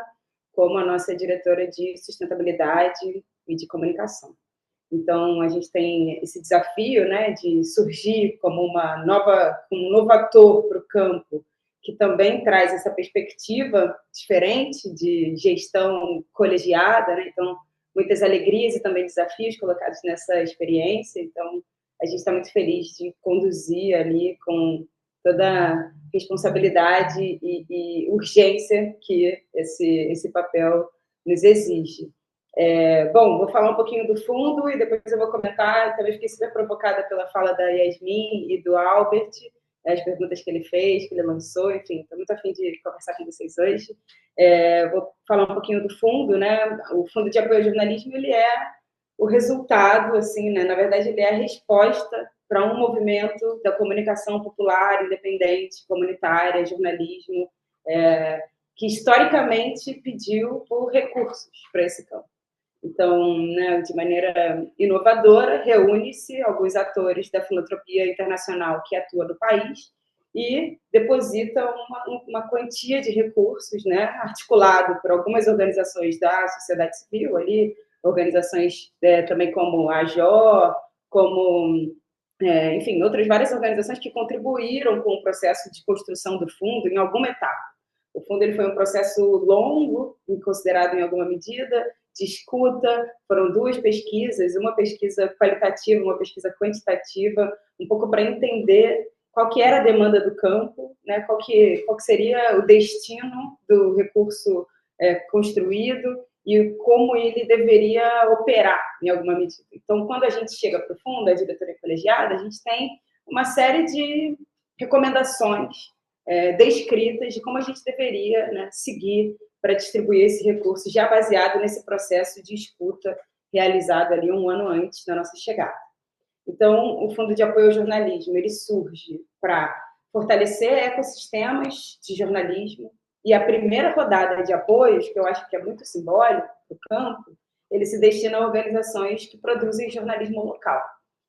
como a nossa diretora de sustentabilidade e de comunicação. Então, a gente tem esse desafio, né, de surgir como um novo ator para o campo, que também traz essa perspectiva diferente de gestão colegiada, né? Então, muitas alegrias e também desafios colocados nessa experiência. Então, a gente está muito feliz de conduzir ali com toda a responsabilidade e urgência que esse papel nos exige. Bom, vou falar um pouquinho do fundo e depois eu vou comentar. Também fiquei super provocada pela fala da Yasmin e do Albert, as perguntas que ele fez, que ele lançou, enfim, estou muito afim de conversar com vocês hoje. Vou falar um pouquinho do fundo, né? O Fundo de Apoio ao Jornalismo, ele é o resultado, assim, né? Na verdade, ele é a resposta para um movimento da comunicação popular, independente, comunitária, jornalismo, que historicamente pediu por recursos para esse campo. Então, né, de maneira inovadora, reúne-se alguns atores da filantropia internacional que atua no país e deposita uma quantia de recursos, né, articulado por algumas organizações da sociedade civil, ali, organizações também como a AJO, como, enfim, outras várias organizações que contribuíram com o processo de construção do fundo em alguma etapa. O fundo ele foi um processo longo, considerado em alguma medida, de escuta. Foram 2 pesquisas, uma pesquisa qualitativa, uma pesquisa quantitativa, um pouco para entender qual que era a demanda do campo, né? qual que seria o destino do recurso construído e como ele deveria operar em alguma medida. Então, quando a gente chega para o fundo, a diretoria colegiada, a gente tem uma série de recomendações descritas de como a gente deveria, né, seguir para distribuir esse recurso, já baseado nesse processo de escuta realizado ali 1 ano antes da nossa chegada. Então, o Fundo de Apoio ao Jornalismo, ele surge para fortalecer ecossistemas de jornalismo, e a primeira rodada de apoios, que eu acho que é muito simbólico do campo, ele se destina a organizações que produzem jornalismo local.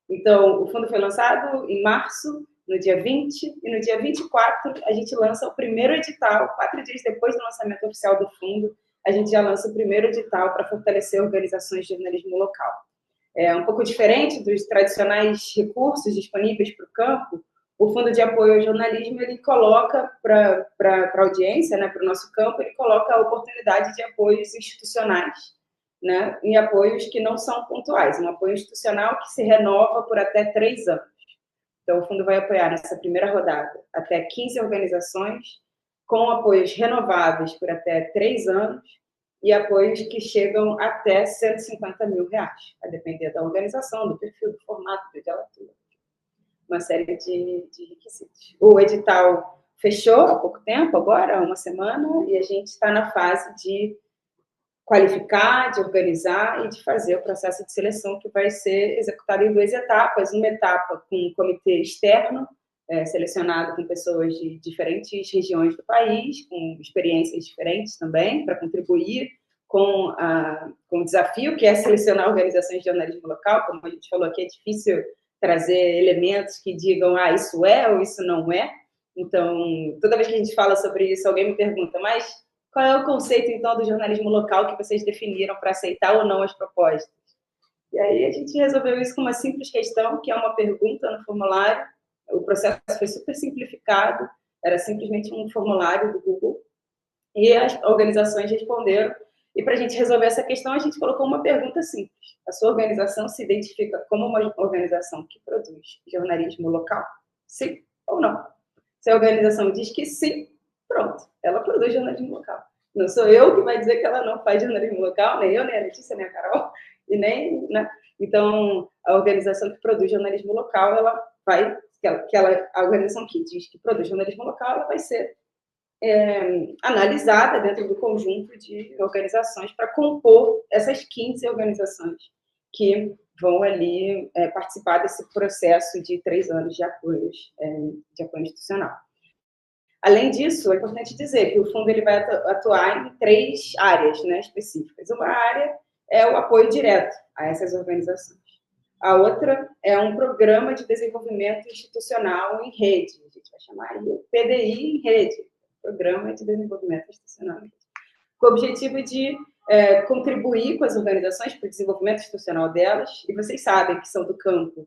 Então, o fundo foi lançado em março, no dia 20, e no dia 24 a gente lança o primeiro edital. 4 dias depois do lançamento oficial do fundo, a gente já lança o primeiro edital para fortalecer organizações de jornalismo local. um pouco diferente dos tradicionais recursos disponíveis para o campo, o Fundo de Apoio ao Jornalismo, ele coloca para a audiência, né, para o nosso campo, ele coloca a oportunidade de apoios institucionais, né, e apoios que não são pontuais, um apoio institucional que se renova por até 3 anos. Então, o fundo vai apoiar nessa primeira rodada até 15 organizações, com apoios renováveis por até 3 anos e apoios que chegam até R$ 150 mil, a depender da organização, do perfil, do formato, do dialatura. Uma série de requisitos. O edital fechou há pouco tempo, agora, há uma semana, e a gente está na fase de qualificar, de organizar e de fazer o processo de seleção, que vai ser executado em 2 etapas. Uma etapa com um comitê externo, selecionado com pessoas de diferentes regiões do país, com experiências diferentes também, para contribuir com o desafio que é selecionar organizações de jornalismo local. Como a gente falou aqui, é difícil trazer elementos que digam, isso é ou isso não é. Então, toda vez que a gente fala sobre isso, alguém me pergunta, mas qual é o conceito, então, do jornalismo local que vocês definiram para aceitar ou não as propostas? E aí a gente resolveu isso com uma simples questão, que é uma pergunta no formulário. O processo foi super simplificado, era simplesmente um formulário do Google, e as organizações responderam. E para a gente resolver essa questão, a gente colocou uma pergunta simples. A sua organização se identifica como uma organização que produz jornalismo local? Sim ou não? Se a organização diz que sim, pronto, ela produz jornalismo local. Não sou eu que vai dizer que ela não faz jornalismo local, nem eu, nem a Letícia, nem a Carol, e nem, né? Então, a organização que produz jornalismo local, ela vai, a organização que diz que produz jornalismo local, ela vai ser analisada dentro do conjunto de organizações para compor essas 15 organizações que vão ali participar desse processo de 3 anos de apoio institucional. Além disso, é importante dizer que o fundo ele vai atuar em 3 áreas, né, específicas. Uma área é o apoio direto a essas organizações. A outra é um programa de desenvolvimento institucional em rede. A gente vai chamar aí o PDI em rede, Programa de Desenvolvimento Institucional em Rede, com o objetivo de contribuir com as organizações para o desenvolvimento institucional delas. E vocês sabem que são do campo,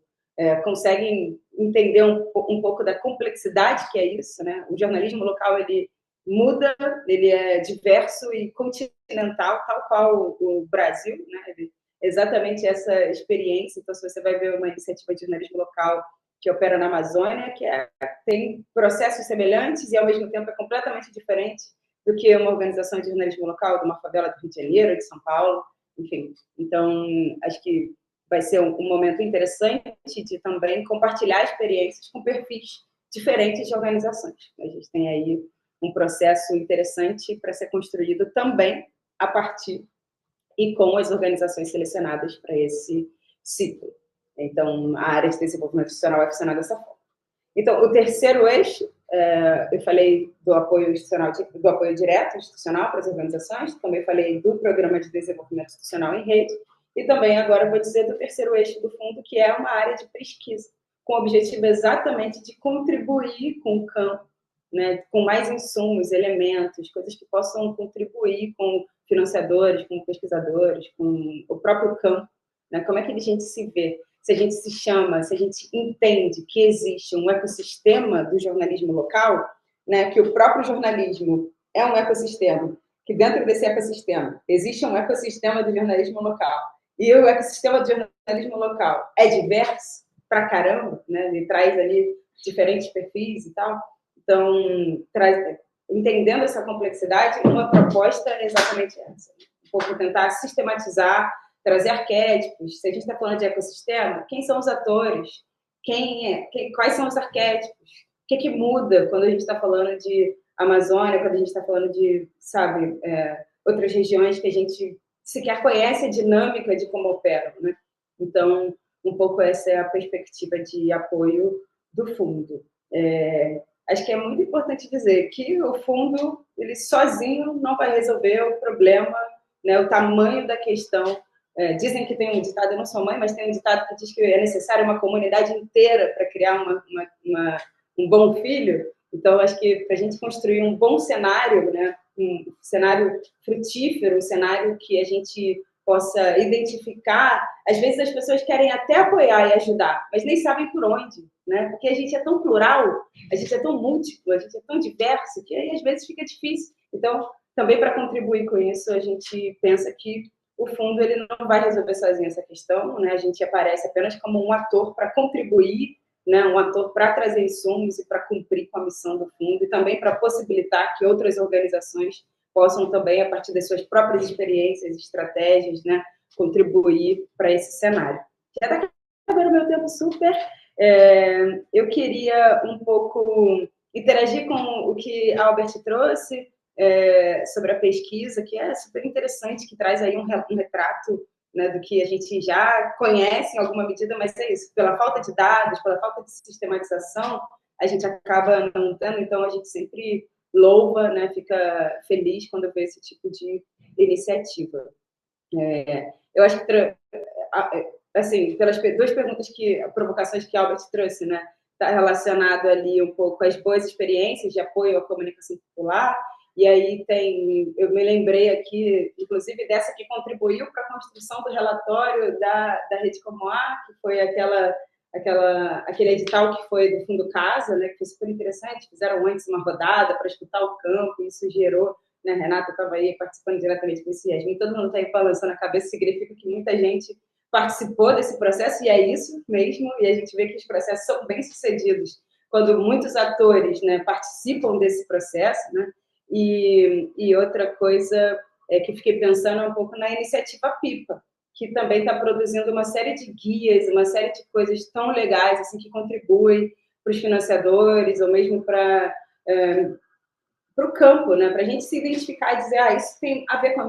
conseguem entender um pouco da complexidade que é isso, né? O jornalismo local, ele muda, ele é diverso e continental, tal qual o Brasil, né? Exatamente essa experiência. Então, se você vai ver uma iniciativa de jornalismo local que opera na Amazônia, que tem processos semelhantes e, ao mesmo tempo, é completamente diferente do que uma organização de jornalismo local de uma favela do Rio de Janeiro, de São Paulo, enfim. Então, acho que vai ser um momento interessante de também compartilhar experiências com perfis diferentes de organizações. A gente tem aí um processo interessante para ser construído também a partir e com as organizações selecionadas para esse ciclo. Então, a área de desenvolvimento institucional vai funcionar dessa forma. Então, o terceiro eixo, eu falei do apoio institucional, do apoio direto institucional para as organizações, também falei do programa de desenvolvimento institucional em rede, e também agora vou dizer do terceiro eixo do fundo, que é uma área de pesquisa, com o objetivo exatamente de contribuir com o campo, né, com mais insumos, elementos, coisas que possam contribuir com financiadores, com pesquisadores, com o próprio campo, né? Como é que a gente se vê? Se a gente se chama, se a gente entende que existe um ecossistema do jornalismo local, né, que o próprio jornalismo é um ecossistema, que dentro desse ecossistema existe um ecossistema do jornalismo local, e o ecossistema do jornalismo local é diverso pra caramba, né? Ele traz ali diferentes perfis e tal. Então, entendendo essa complexidade, uma proposta é exatamente essa. Um pouco tentar sistematizar, trazer arquétipos. Se a gente está falando de ecossistema, quem são os atores? Quais são os arquétipos? O que muda quando a gente está falando de Amazônia, quando a gente está falando de, sabe, outras regiões que a gente sequer conhece a dinâmica de como operam, né? Então, um pouco essa é a perspectiva de apoio do fundo. Acho que é muito importante dizer que o fundo, ele sozinho não vai resolver o problema, né, o tamanho da questão. Dizem que tem um ditado, eu não sou mãe, mas tem um ditado que diz que é necessário uma comunidade inteira para criar um bom filho. Então, acho que para a gente construir um bom cenário, né, um cenário frutífero, um cenário que a gente possa identificar. Às vezes as pessoas querem até apoiar e ajudar, mas nem sabem por onde, né? Porque a gente é tão plural, a gente é tão múltiplo, a gente é tão diverso, que aí às vezes fica difícil. Então, também para contribuir com isso, a gente pensa que o fundo ele não vai resolver sozinho essa questão, né? A gente aparece apenas como um ator para contribuir, né? Um ator para trazer insumos e para cumprir com a missão do fundo e também para possibilitar que outras organizações possam também, a partir das suas próprias experiências, estratégias, né, contribuir para esse cenário. Já está acabando o meu tempo super. Eu queria um pouco interagir com o que a Albert trouxe sobre a pesquisa, que é super interessante, que traz aí um retrato, né, do que a gente já conhece em alguma medida, mas é isso, pela falta de dados, pela falta de sistematização, a gente acaba não tendo, então a gente sempre louva, né, fica feliz quando vê esse tipo de iniciativa. Eu acho que, assim, pelas duas provocações que a Albert trouxe, né, está relacionado ali um pouco às boas experiências de apoio à comunicação popular, e aí eu me lembrei aqui, inclusive, dessa que contribuiu para a construção do relatório da Rede Como A, que foi aquele edital que foi do Fundo Casa, né, que foi super interessante, fizeram antes uma rodada para escutar o campo, e isso gerou, né, a Renata estava aí participando diretamente com esse Yasmin, todo mundo está aí balançando a cabeça, significa que muita gente participou desse processo, e é isso mesmo, e a gente vê que os processos são bem-sucedidos quando muitos atores, né, participam desse processo, né, e outra coisa que fiquei pensando um pouco na iniciativa PIPA, que também está produzindo uma série de guias, uma série de coisas tão legais, assim, que contribuem para os financiadores, ou mesmo para o campo, né? Para a gente se identificar e dizer, isso tem a ver com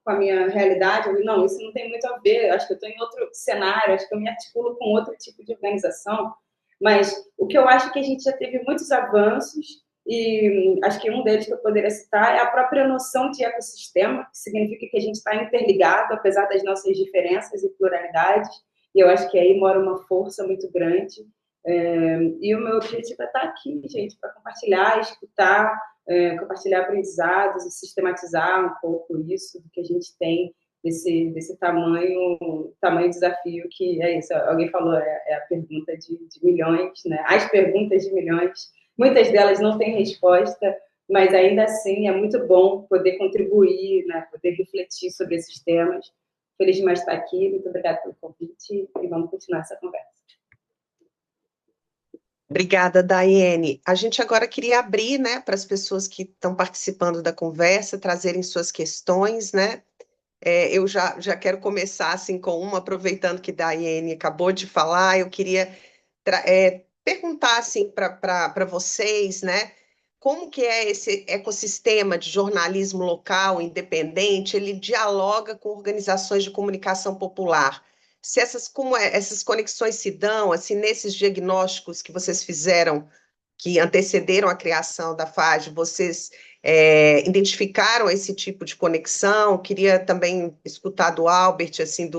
a minha realidade, ou não, isso não tem muito a ver, acho que eu estou em outro cenário, acho que eu me articulo com outro tipo de organização, mas o que eu acho que a gente já teve muitos avanços, e acho que um deles que eu poderia citar é a própria noção de ecossistema, que significa que a gente está interligado, apesar das nossas diferenças e pluralidades, e eu acho que aí mora uma força muito grande. E o meu objetivo é estar aqui, gente, para compartilhar, escutar, compartilhar aprendizados e sistematizar um pouco isso do que a gente tem desse tamanho desafio que é isso. Alguém falou, é a pergunta de milhões, né? As perguntas de milhões. Muitas delas não têm resposta, mas ainda assim é muito bom poder contribuir, né? Poder refletir sobre esses temas. Feliz demais estar aqui, muito obrigada pelo convite e vamos continuar essa conversa. Obrigada, Daiane. A gente agora queria abrir, né, para as pessoas que estão participando da conversa, trazerem suas questões, né? Eu já quero começar assim com uma, aproveitando que Daiane acabou de falar, eu queria perguntar assim para vocês, né? Como que é esse ecossistema de jornalismo local, independente, ele dialoga com organizações de comunicação popular? Se essas conexões se dão, assim, nesses diagnósticos que vocês fizeram, que antecederam a criação da FAGE, vocês identificaram esse tipo de conexão? Queria também escutar do Albert, assim,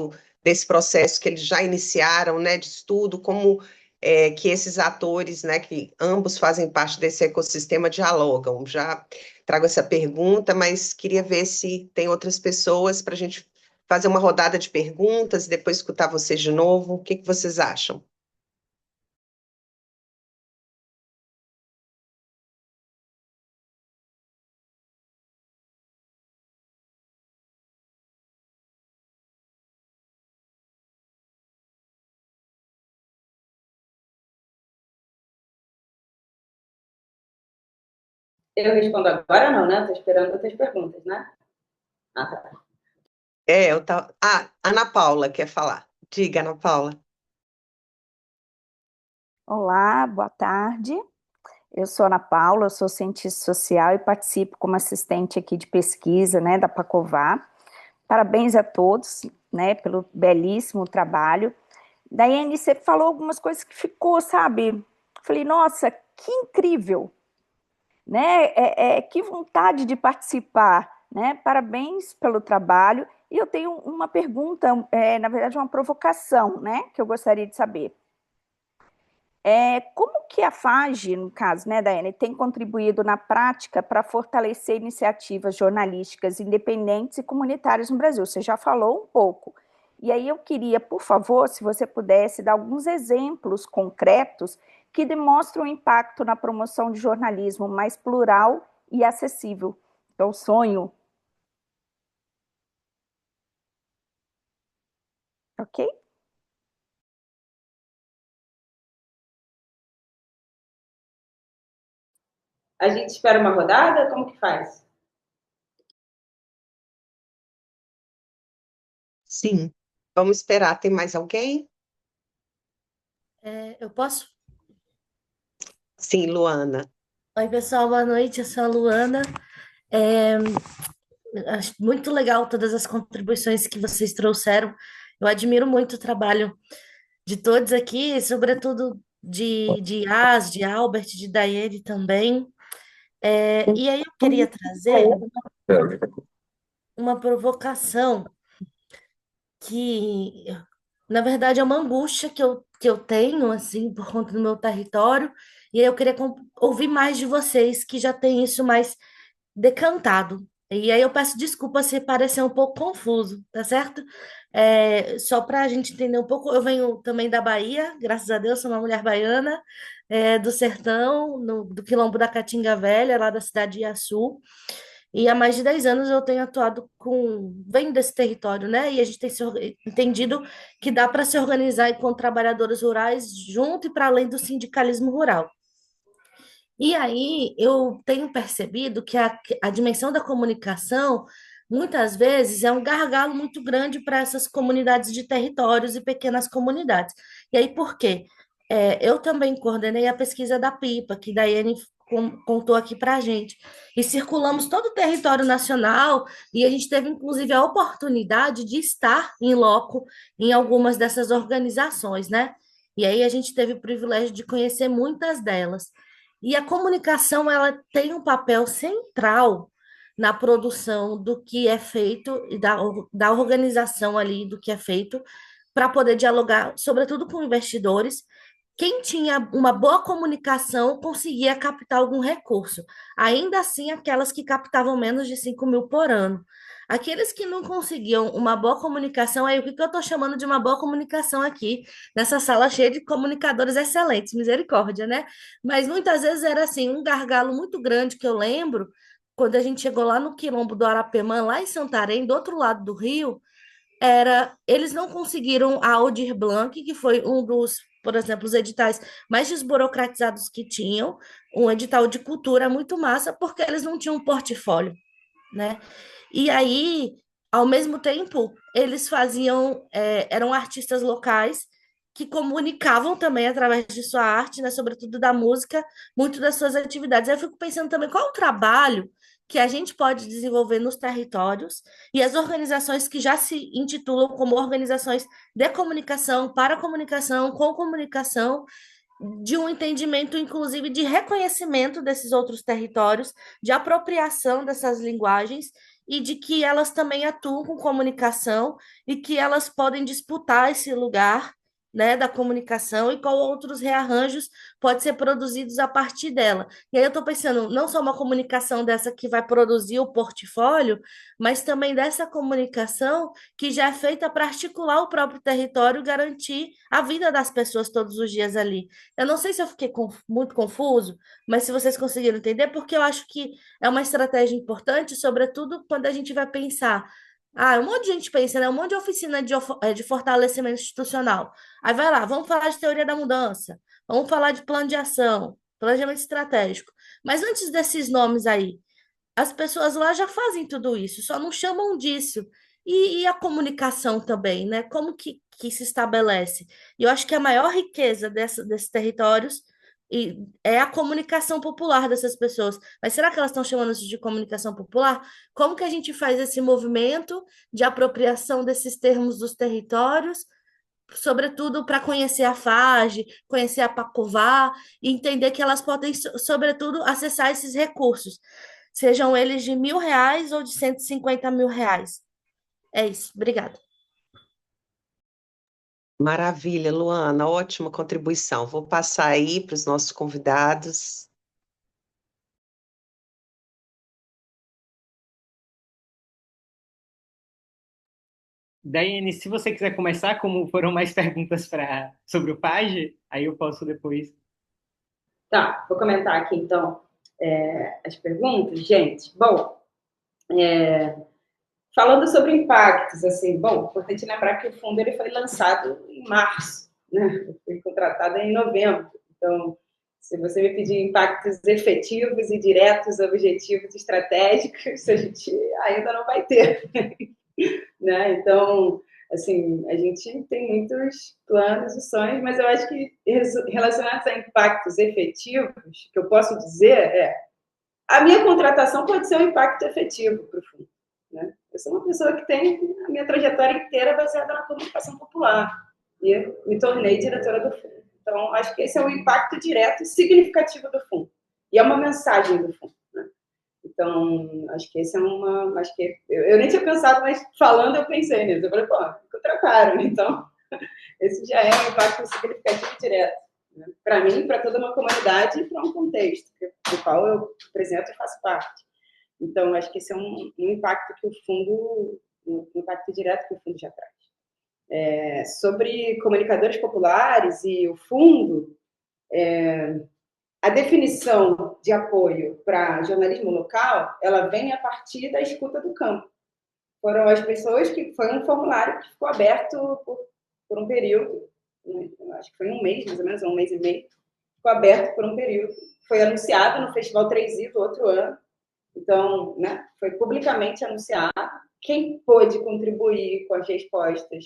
desse processo que eles já iniciaram, né, de estudo, como que esses atores, né, que ambos fazem parte desse ecossistema, dialogam. Já trago essa pergunta, mas queria ver se tem outras pessoas para a gente fazer uma rodada de perguntas e depois escutar vocês de novo. O que vocês acham? Eu respondo agora não, né? Estou esperando outras perguntas, né? Tá. Ana Paula quer falar. Diga, Ana Paula. Olá, boa tarde. Eu sou Ana Paula, eu sou cientista social e participo como assistente aqui de pesquisa, né, da Pacová. Parabéns a todos, né, pelo belíssimo trabalho. Daiane, você falou algumas coisas que ficou, sabe? Falei, nossa, que incrível, né? Que vontade de participar, né? Parabéns pelo trabalho. E eu tenho uma pergunta, na verdade, uma provocação, né, que eu gostaria de saber. Como que a FAGE, no caso, né, Daiane, tem contribuído na prática para fortalecer iniciativas jornalísticas independentes e comunitárias no Brasil? Você já falou um pouco. E aí eu queria, por favor, se você pudesse dar alguns exemplos concretos que demonstram o impacto na promoção de jornalismo mais plural e acessível. É o sonho, ok? A gente espera uma rodada? Como que faz? Sim. Vamos esperar. Tem mais alguém? Eu posso? Sim, Luana. Oi, pessoal, boa noite. Eu sou a Luana. É, Acho muito legal todas as contribuições que vocês trouxeram. Eu admiro muito o trabalho de todos aqui, sobretudo de Yas, de Albert, de Daiane também. E aí eu queria trazer uma provocação que, na verdade, é uma angústia que eu tenho, assim, por conta do meu território. E aí eu queria ouvir mais de vocês que já têm isso mais decantado. E aí eu peço desculpa se parecer um pouco confuso, tá certo? Só para a gente entender um pouco, eu venho também da Bahia, graças a Deus, sou uma mulher baiana, do sertão, do Quilombo da Caatinga Velha, lá da cidade de Iaçu. E há mais de 10 anos eu tenho atuado venho desse território, né? E a gente tem entendido que dá para se organizar enquanto trabalhadores rurais junto e para além do sindicalismo rural. E aí eu tenho percebido que a dimensão da comunicação, muitas vezes, é um gargalo muito grande para essas comunidades de territórios e pequenas comunidades. E aí, por quê? Eu também coordenei a pesquisa da PIPA, que Daiane contou aqui para a gente. E circulamos todo o território nacional, e a gente teve, inclusive, a oportunidade de estar em loco em algumas dessas organizações, né? E aí a gente teve o privilégio de conhecer muitas delas. E a comunicação, ela tem um papel central na produção do que é feito e da organização ali do que é feito para poder dialogar, sobretudo com investidores. Quem tinha uma boa comunicação conseguia captar algum recurso. Ainda assim, aquelas que captavam menos de 5 mil por ano. Aqueles que não conseguiam uma boa comunicação, aí o que eu estou chamando de uma boa comunicação aqui, nessa sala cheia de comunicadores excelentes, misericórdia, né? Mas muitas vezes era assim, um gargalo muito grande que eu lembro, quando a gente chegou lá no Quilombo do Arapemã, lá em Santarém, do outro lado do rio, eles não conseguiram a Aldir Blanc, que foi um dos, por exemplo, os editais mais desburocratizados que tinham, um edital de cultura muito massa, porque eles não tinham um portfólio, né? E aí, ao mesmo tempo, eles eram artistas locais que comunicavam também através de sua arte, né, sobretudo da música, muito das suas atividades. Aí eu fico pensando também qual é o trabalho que a gente pode desenvolver nos territórios e as organizações que já se intitulam como organizações de comunicação, para comunicação, com comunicação, de um entendimento, inclusive, de reconhecimento desses outros territórios, de apropriação dessas linguagens e de que elas também atuam com comunicação e que elas podem disputar esse lugar, né, da comunicação e qual outros rearranjos podem ser produzidos a partir dela. E aí eu estou pensando, não só uma comunicação dessa que vai produzir o portfólio, mas também dessa comunicação que já é feita para articular o próprio território e garantir a vida das pessoas todos os dias ali. Eu não sei se eu fiquei muito confuso, mas se vocês conseguiram entender, porque eu acho que é uma estratégia importante, sobretudo quando a gente vai pensar. Um monte de gente pensa, né? Um monte de oficina de fortalecimento institucional. Aí vai lá, vamos falar de teoria da mudança, vamos falar de plano de ação, planejamento estratégico. Mas antes desses nomes aí, as pessoas lá já fazem tudo isso, só não chamam disso. E a comunicação também, né? Como que se estabelece? E eu acho que a maior riqueza desses territórios é a comunicação popular dessas pessoas. Mas será que elas estão chamando isso de comunicação popular? Como que a gente faz esse movimento de apropriação desses termos dos territórios, sobretudo para conhecer a FAGE, conhecer a Pacová, e entender que elas podem, sobretudo, acessar esses recursos, sejam eles de R$ 1.000 ou de R$ 150 mil. É isso. Obrigada. Maravilha, Luana, ótima contribuição. Vou passar aí para os nossos convidados. Daiane, se você quiser começar, como foram mais perguntas sobre o PAGE, aí eu posso depois. Tá, vou comentar aqui então as perguntas, gente. Bom, falando sobre impactos, assim, bom, importante lembrar que o fundo ele foi lançado em março, né? Foi contratado em novembro. Então, se você me pedir impactos efetivos e diretos, objetivos estratégicos, a gente ainda não vai ter, né? Então, assim, a gente tem muitos planos e sonhos, mas eu acho que relacionados a impactos efetivos, que eu posso dizer a minha contratação pode ser um impacto efetivo para o fundo, né? Eu sou uma pessoa que tem a minha trajetória inteira baseada na comunicação popular e eu me tornei diretora do fundo. Então, acho que esse é um impacto direto e significativo do fundo. E é uma mensagem do fundo, né? Então, acho que esse é uma... Acho que eu nem tinha pensado, mas falando eu pensei nisso. Eu falei, pô, contrataram. Então, esse já é um impacto significativo e direto, né? Para mim, para toda uma comunidade e para um contexto do qual eu represento e faço parte. Então, acho que esse é um impacto que o fundo, um impacto direto que o fundo já traz. Sobre comunicadores populares e o fundo, a definição de apoio para jornalismo local, ela vem a partir da escuta do campo. Foram as pessoas que foi um formulário que ficou aberto por um período, né? Acho que foi um mês, mais ou menos, um mês e meio, ficou aberto por um período. Foi anunciado no Festival 3i do outro ano. Então, né, foi publicamente anunciado. Quem pôde contribuir com as respostas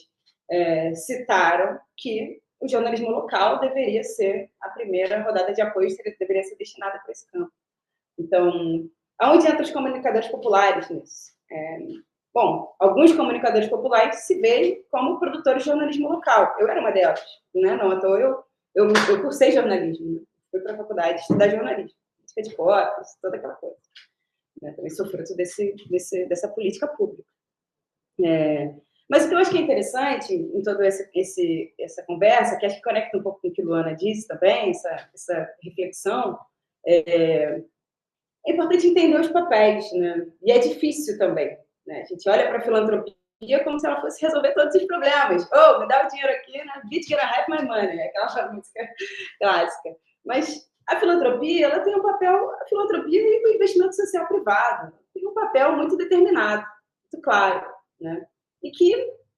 citaram que o jornalismo local deveria ser a primeira rodada de apoio, deveria ser destinada para esse campo. Então, aonde entram os comunicadores populares nisso? Bom, alguns comunicadores populares se veem como produtores de jornalismo local. Eu era uma delas, né? Não à toa eu cursei jornalismo, né? Fui para a faculdade estudar jornalismo, política de cotas, toda aquela coisa. Também sou fruto dessa política pública. Mas o que eu acho que é interessante em toda essa conversa, que acho que conecta um pouco com o que a Luana disse também, essa reflexão, é importante entender os papéis, né? E é difícil também, né? A gente olha para a filantropia como se ela fosse resolver todos os problemas. Oh, me dá o dinheiro aqui, né? Bitch, get a half my money, aquela música clássica. Mas a filantropia, ela tem um papel, a filantropia e o investimento social privado tem um papel muito determinado, muito claro, né? E que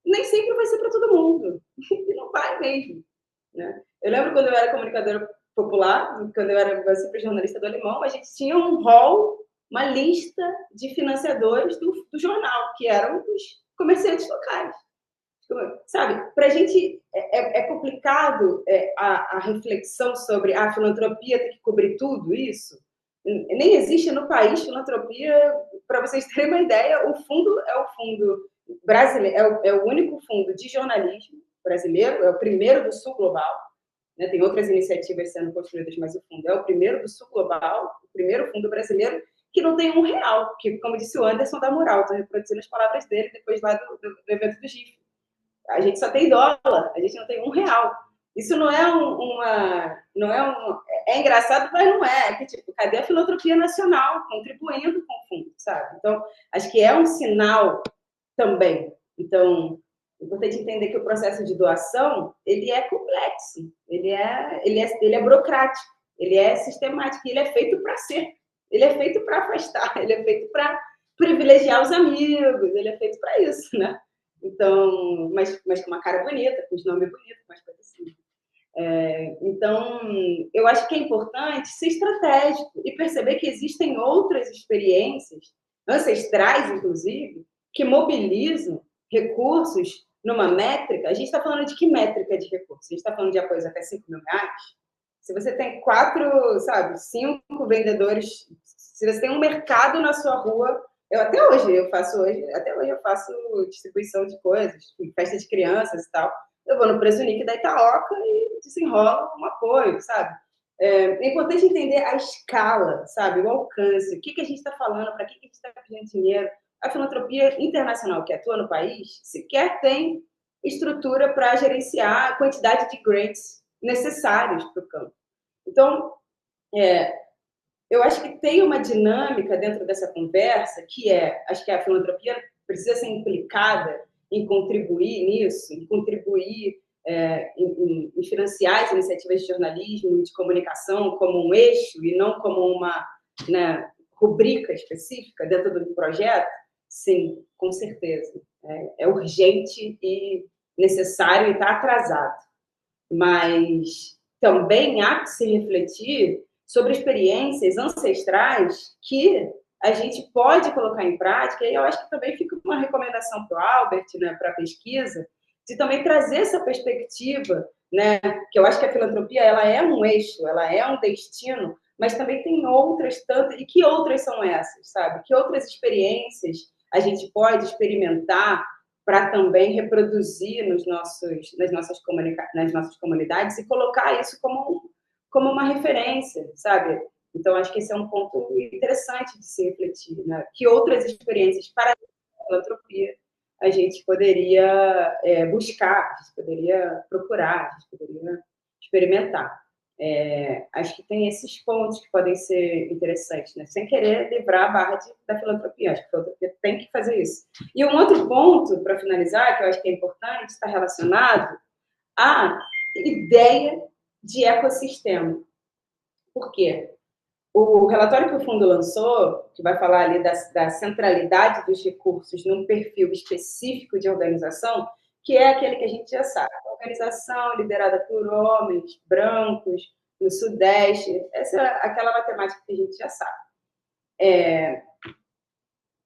nem sempre vai ser para todo mundo, e não vai mesmo, né? Eu lembro quando eu era comunicadora popular, quando eu era sempre jornalista do Alemão, a gente tinha um hall, uma lista de financiadores do jornal, que eram os comerciantes locais. Sabe, para a gente é complicado a reflexão sobre a filantropia ter que cobrir tudo isso. Nem existe no país filantropia. Para vocês terem uma ideia, o fundo é o fundo brasileiro, é o único fundo de jornalismo brasileiro, é o primeiro do sul global, né? Tem outras iniciativas sendo construídas, mas o fundo é o primeiro do sul global, o primeiro fundo brasileiro que não tem R$1, que, como disse o Anderson da Moral, estou reproduzindo as palavras dele depois lá do evento do GIF. A gente só tem dólar, a gente não tem R$1. Isso não é é engraçado, mas não é. Que, tipo, cadê a filantropia nacional contribuindo com o fundo, sabe? Então, acho que é um sinal também. Então, é importante entender que o processo de doação, ele é complexo, ele é burocrático, ele é sistemático, ele é feito para ser, ele é feito para afastar, ele é feito para privilegiar os amigos, ele é feito para isso, né? Então, mas com uma cara bonita, com os nomes bonitos, com as coisas assim. Então, eu acho que é importante ser estratégico e perceber que existem outras experiências, ancestrais, inclusive, que mobilizam recursos numa métrica. A gente está falando de que métrica de recursos? A gente está falando de apoios até R$5.000? Se você tem 5 vendedores, se você tem um mercado na sua rua, até hoje eu faço distribuição de coisas, festa de crianças e tal. Eu vou no Preço Unique da Itaoca e desenrolo um apoio, sabe? É importante entender a escala, sabe? O alcance, o que a gente está falando, para que a gente está pedindo dinheiro. A filantropia internacional que atua no país sequer tem estrutura para gerenciar a quantidade de grants necessários para o campo. Então, eu acho que tem uma dinâmica dentro dessa conversa que acho que a filantropia precisa ser implicada em contribuir nisso, em contribuir em financiar as iniciativas de jornalismo e de comunicação como um eixo e não como uma, né, rubrica específica dentro do projeto. Sim, com certeza. É urgente e necessário e está atrasado. Mas também há que se refletir sobre experiências ancestrais que a gente pode colocar em prática, e eu acho que também fica uma recomendação para o Albert, né, para a pesquisa, de também trazer essa perspectiva, né, que eu acho que a filantropia ela é um eixo, ela é um destino, mas também tem outras tantas, e que outras são essas, sabe? Que outras experiências a gente pode experimentar para também reproduzir nas nossas comunidades e colocar isso como uma referência, sabe? Então, acho que esse é um ponto interessante de se refletir, né? Que outras experiências para a filantropia a gente poderia buscar, a gente poderia procurar, a gente poderia experimentar. Acho que tem esses pontos que podem ser interessantes, né? Sem querer livrar a barra da filantropia. Acho que a filantropia tem que fazer isso. E um outro ponto, para finalizar, que eu acho que é importante, está relacionado à ideia de ecossistema. Por quê? O relatório que o fundo lançou, que vai falar ali da centralidade dos recursos num perfil específico de organização, que é aquele que a gente já sabe. Organização liderada por homens, brancos, no Sudeste. Essa é aquela matemática que a gente já sabe.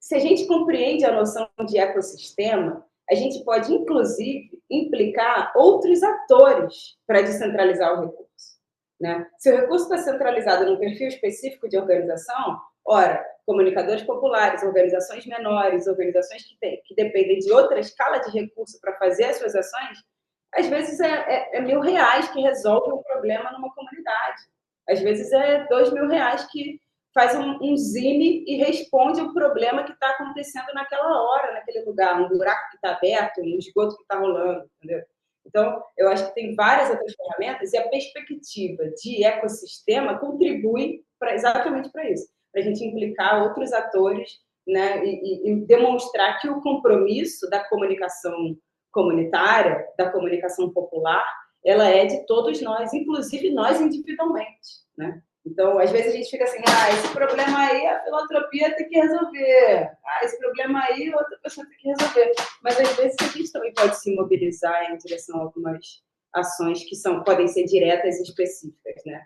Se a gente compreende a noção de ecossistema, a gente pode, inclusive, implicar outros atores para descentralizar o recurso. Né? Se o recurso está centralizado num perfil específico de organização, ora, comunicadores populares, organizações menores, organizações que dependem de outra escala de recurso para fazer as suas ações, às vezes é R$ 1.000 que resolve um problema numa comunidade. Às vezes é R$ 2.000 que faz um zine e responde o problema que está acontecendo naquela hora, naquele lugar, um buraco que está aberto, um esgoto que está rolando, entendeu? Então, eu acho que tem várias outras ferramentas e a perspectiva de ecossistema contribui exatamente para isso, para a gente implicar outros atores, né, e demonstrar que o compromisso da comunicação comunitária, da comunicação popular, ela é de todos nós, inclusive nós individualmente, né? Então, às vezes a gente fica assim, esse problema aí a filantropia tem que resolver, esse problema aí outra pessoa tem que resolver. Mas, às vezes, a gente também pode se mobilizar em direção a algumas ações que podem ser diretas e específicas, né?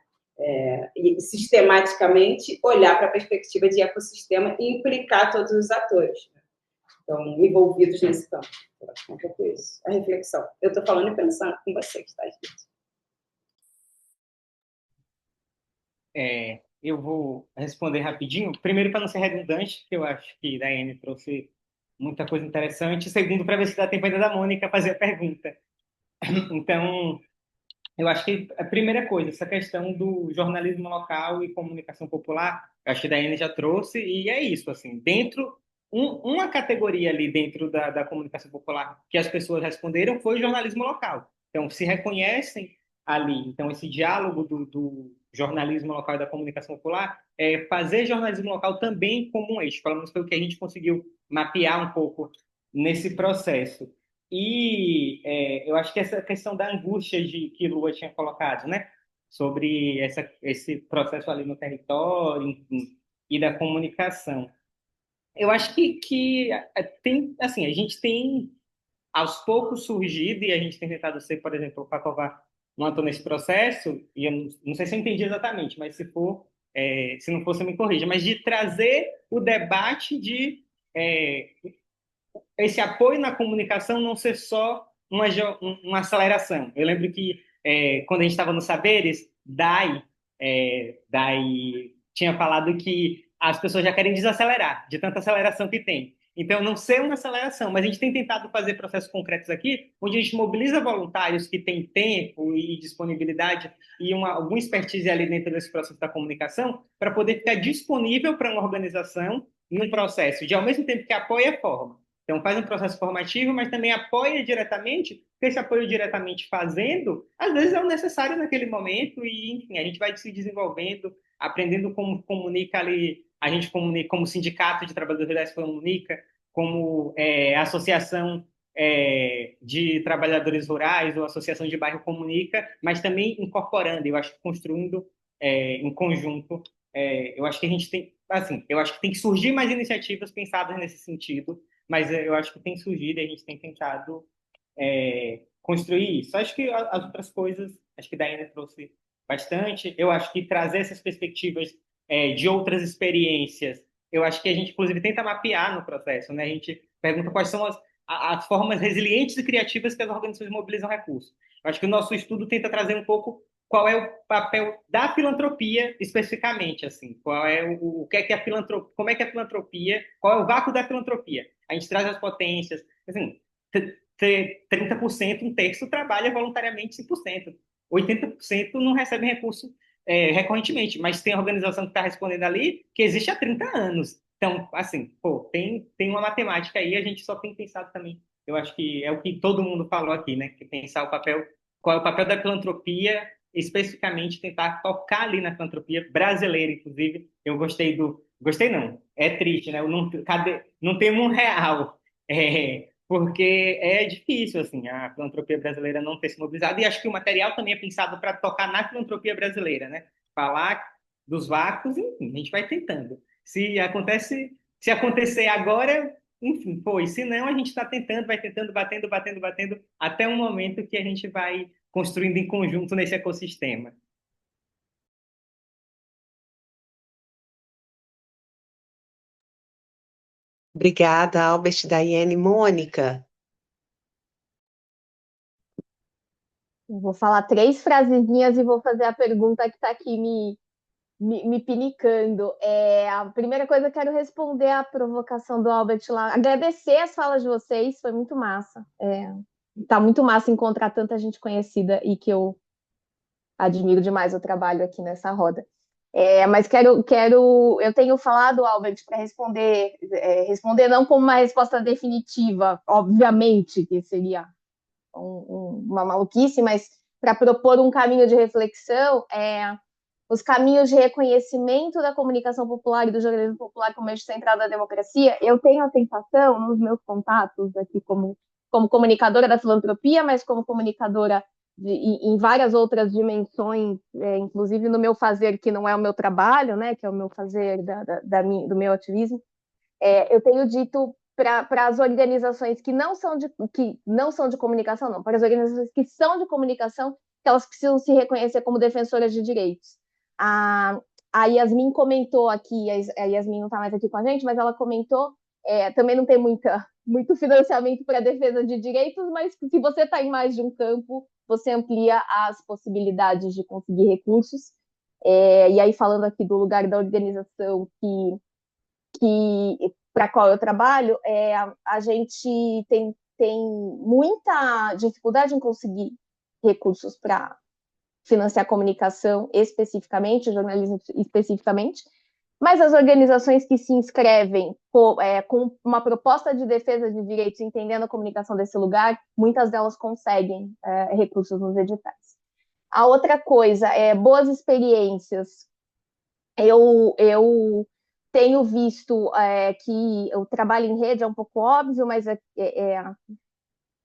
E sistematicamente olhar para a perspectiva de ecossistema e implicar todos os atores, né? Então, envolvidos nesse campo. Eu acho que é um pouco isso, a reflexão. Eu estou falando e pensando com vocês, tá, gente? Eu vou responder rapidinho. Primeiro, para não ser redundante, que eu acho que a Daiane trouxe muita coisa interessante. Segundo, para ver se dá tempo ainda da Mônica fazer a pergunta. Então, eu acho que a primeira coisa, essa questão do jornalismo local e comunicação popular, eu acho que a Daiane já trouxe, e é isso, assim, dentro, uma categoria ali dentro da comunicação popular que as pessoas responderam foi o jornalismo local. Então, se reconhecem ali. Então, esse diálogo do jornalismo local e da comunicação popular é fazer jornalismo local também como um eixo. Pelo menos foi o que a gente conseguiu mapear um pouco nesse processo. E eu acho que essa questão da angústia que Lua tinha colocado, né? Sobre esse processo ali no território, enfim, e da comunicação. Eu acho que tem, assim, a gente tem aos poucos surgido, e a gente tem tentado ser, por exemplo, o Pacová não estou nesse processo, e eu não sei se eu entendi exatamente, mas se não for, você me corrija, mas de trazer o debate de esse apoio na comunicação não ser só uma aceleração. Eu lembro que quando a gente estava no Saberes, Dai tinha falado que as pessoas já querem desacelerar, de tanta aceleração que tem. Então, não ser uma aceleração, mas a gente tem tentado fazer processos concretos aqui, onde a gente mobiliza voluntários que têm tempo e disponibilidade e alguma expertise ali dentro desse processo da comunicação, para poder ficar disponível para uma organização num processo de, ao mesmo tempo que apoia a forma, Então, faz um processo formativo, mas também apoia diretamente, porque esse apoio diretamente fazendo, às vezes é o necessário naquele momento, e, enfim, a gente vai se desenvolvendo, aprendendo como comunica ali, a gente comunica, como sindicato de trabalhadores rurais comunica, como associação de trabalhadores rurais ou associação de bairro comunica, mas também incorporando, eu acho que construindo em conjunto. Eu acho que a gente tem, assim, eu acho que tem que surgir mais iniciativas pensadas nesse sentido, mas eu acho que tem surgido e a gente tem tentado construir isso. Acho que as outras coisas, acho que a Daiane trouxe bastante. Eu acho que trazer essas perspectivas de outras experiências, eu acho que a gente, inclusive, tenta mapear no processo, né? A gente pergunta quais são as formas resilientes e criativas que as organizações mobilizam recursos. Eu acho que o nosso estudo tenta trazer um pouco qual é o papel da filantropia especificamente, assim, qual é o que é a filantropia, como é que é a filantropia, qual é o vácuo da filantropia. A gente traz as potências, assim, 30%, um terço trabalha voluntariamente 5%, 80% não recebe recurso recorrentemente, mas tem organização que está respondendo ali que existe há 30 anos. Então, assim, pô, tem uma matemática aí, a gente só tem pensado também. Eu acho que é o que todo mundo falou aqui, né? Que pensar o papel, qual é o papel da filantropia, especificamente tentar tocar ali na filantropia brasileira, inclusive. Eu gostei do. Gostei não, é triste, né? Eu não, não temos um real. Porque é difícil, assim, a filantropia brasileira não ter se mobilizado, e acho que o material também é pensado para tocar na filantropia brasileira, né? Falar dos vácuos, enfim, a gente vai tentando. Se acontecer agora, enfim, foi. Se não, a gente está tentando, vai tentando, batendo, batendo, batendo, até um momento que a gente vai construindo em conjunto nesse ecossistema. Obrigada, Albert, Daiane. Mônica. Eu vou falar três frasezinhas e vou fazer a pergunta que está aqui me pinicando. A primeira coisa, eu quero responder à provocação do Albert lá. Agradecer as falas de vocês, foi muito massa. Tá muito massa encontrar tanta gente conhecida e que eu admiro demais o trabalho aqui nessa roda. Mas eu tenho falado, Albert, para responder não como uma resposta definitiva, obviamente, que seria uma maluquice, mas para propor um caminho de reflexão, os caminhos de reconhecimento da comunicação popular e do jornalismo popular como eixo central da democracia. Eu tenho a sensação, nos meus contatos aqui como comunicadora da filantropia, mas como comunicadora em várias outras dimensões, inclusive no meu fazer, que não é o meu trabalho, né, que é o meu fazer do meu ativismo, eu tenho dito para as organizações que não são de comunicação, não, para as organizações que são de comunicação, que elas precisam se reconhecer como defensoras de direitos. A Yasmin comentou aqui, a Yasmin não está mais aqui com a gente, mas ela comentou, também não tem muito financiamento para a defesa de direitos, mas se você está em mais de um campo, você amplia as possibilidades de conseguir recursos. E aí, falando aqui do lugar da organização para qual eu trabalho, a gente tem muita dificuldade em conseguir recursos para financiar a comunicação especificamente, jornalismo especificamente, mas as organizações que se inscrevem com uma proposta de defesa de direitos, entendendo a comunicação desse lugar, muitas delas conseguem recursos nos editais. A outra coisa é boas experiências. Eu tenho visto que o trabalho em rede é um pouco óbvio, mas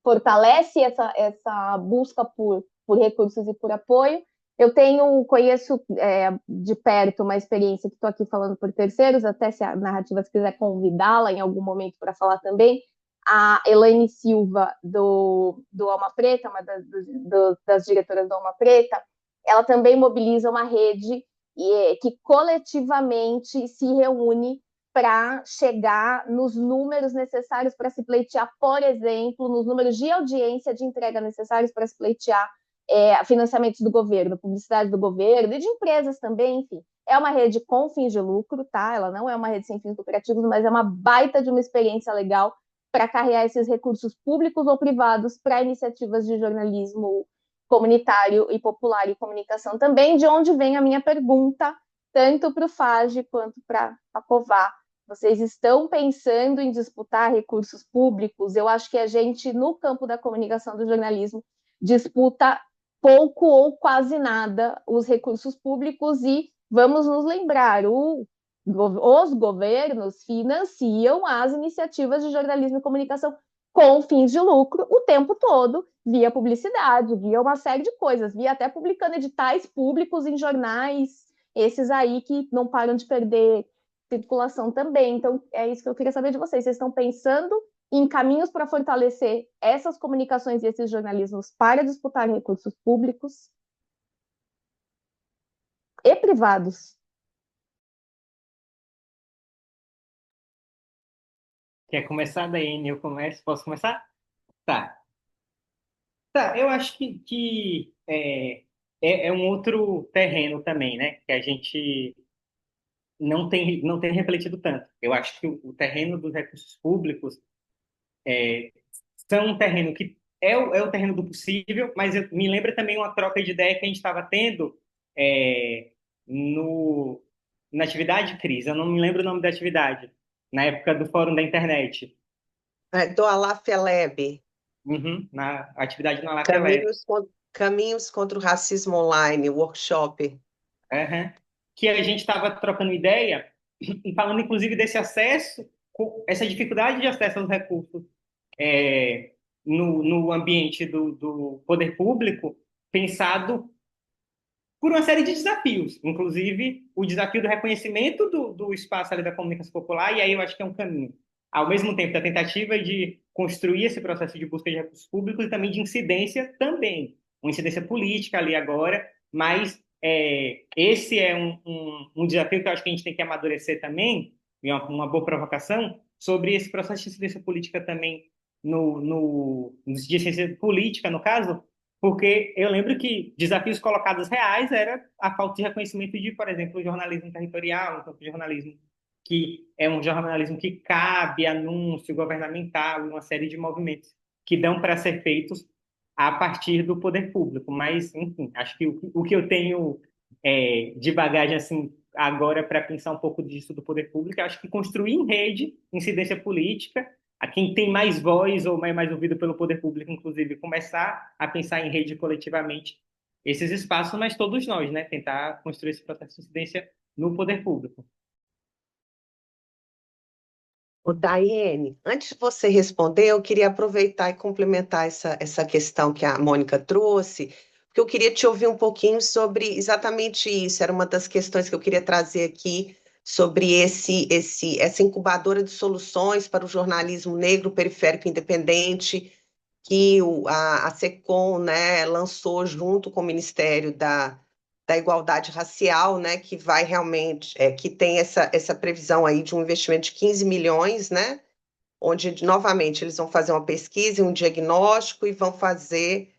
fortalece essa busca por recursos e por apoio. Eu conheço de perto uma experiência que estou aqui falando por terceiros, até se a narrativa quiser convidá-la em algum momento para falar também, a Elaine Silva, do Alma Preta, uma das diretoras do Alma Preta, ela também mobiliza uma rede que coletivamente se reúne para chegar nos números necessários para se pleitear, por exemplo, nos números de audiência de entrega necessários para se pleitear financiamentos do governo, publicidade do governo e de empresas também, enfim. É uma rede com fins de lucro, tá? Ela não é uma rede sem fins lucrativos, mas é uma baita de uma experiência legal para carregar esses recursos públicos ou privados para iniciativas de jornalismo comunitário e popular e comunicação também, de onde vem a minha pergunta, tanto para o FAGE quanto para a COVAR, Vocês estão pensando em disputar recursos públicos? Eu acho que a gente, no campo da comunicação do jornalismo, disputa pouco ou quase nada os recursos públicos e vamos nos lembrar, os governos financiam as iniciativas de jornalismo e comunicação com fins de lucro o tempo todo, via publicidade, via uma série de coisas, via até publicando editais públicos em jornais, esses aí que não param de perder circulação também. Então, é isso que eu queria saber de vocês. Vocês estão pensando em caminhos para fortalecer essas comunicações e esses jornalismos para disputar recursos públicos e privados? Quer começar daí, eu começo? Posso começar? Tá. Tá, eu acho que é um outro terreno também, né? Que a gente não tem refletido tanto. Eu acho que o terreno dos recursos públicos são um terreno que é o terreno do possível, mas me lembra também uma troca de ideia que a gente estava tendo é, no, na atividade, Cris. Eu não me lembro o nome da atividade, na época do Fórum da Internet. Do Alafeleb, Uhum, na atividade na Lab. Caminhos contra o Racismo Online, workshop. Aham. Que a gente estava trocando ideia e falando, inclusive, desse acesso, essa dificuldade de acesso aos recursos no ambiente do poder público, pensado por uma série de desafios, inclusive o desafio do reconhecimento do espaço ali da comunicação popular, e aí eu acho que é um caminho. Ao mesmo tempo, da tentativa de construir esse processo de busca de recursos públicos e também de incidência também, uma incidência política ali agora, mas esse é um desafio que eu acho que a gente tem que amadurecer também, e uma boa provocação, sobre esse processo de incidência política também, de ciência política, no caso, porque eu lembro que desafios colocados reais era a falta de reconhecimento de, por exemplo, o jornalismo territorial, então, o jornalismo que é um jornalismo que cabe anúncio governamental, uma série de movimentos que dão para ser feitos a partir do poder público. Mas, enfim, acho que o que eu tenho de bagagem assim agora para pensar um pouco disso do poder público, acho que construir em rede incidência política, a quem tem mais voz ou é mais ouvido pelo poder público, inclusive, começar a pensar em rede coletivamente esses espaços, mas todos nós, né, tentar construir esse processo de incidência no poder público. O Daiane, antes de você responder, eu queria aproveitar e complementar essa questão que a Mônica trouxe, porque eu queria te ouvir um pouquinho sobre exatamente isso. Era uma das questões que eu queria trazer aqui sobre essa incubadora de soluções para o jornalismo negro, periférico independente, que a SECOM, né, lançou junto com o Ministério da Igualdade Racial, né, que vai realmente, que tem essa previsão aí de um investimento de 15 milhões, né, onde, novamente, eles vão fazer uma pesquisa e um diagnóstico e vão fazer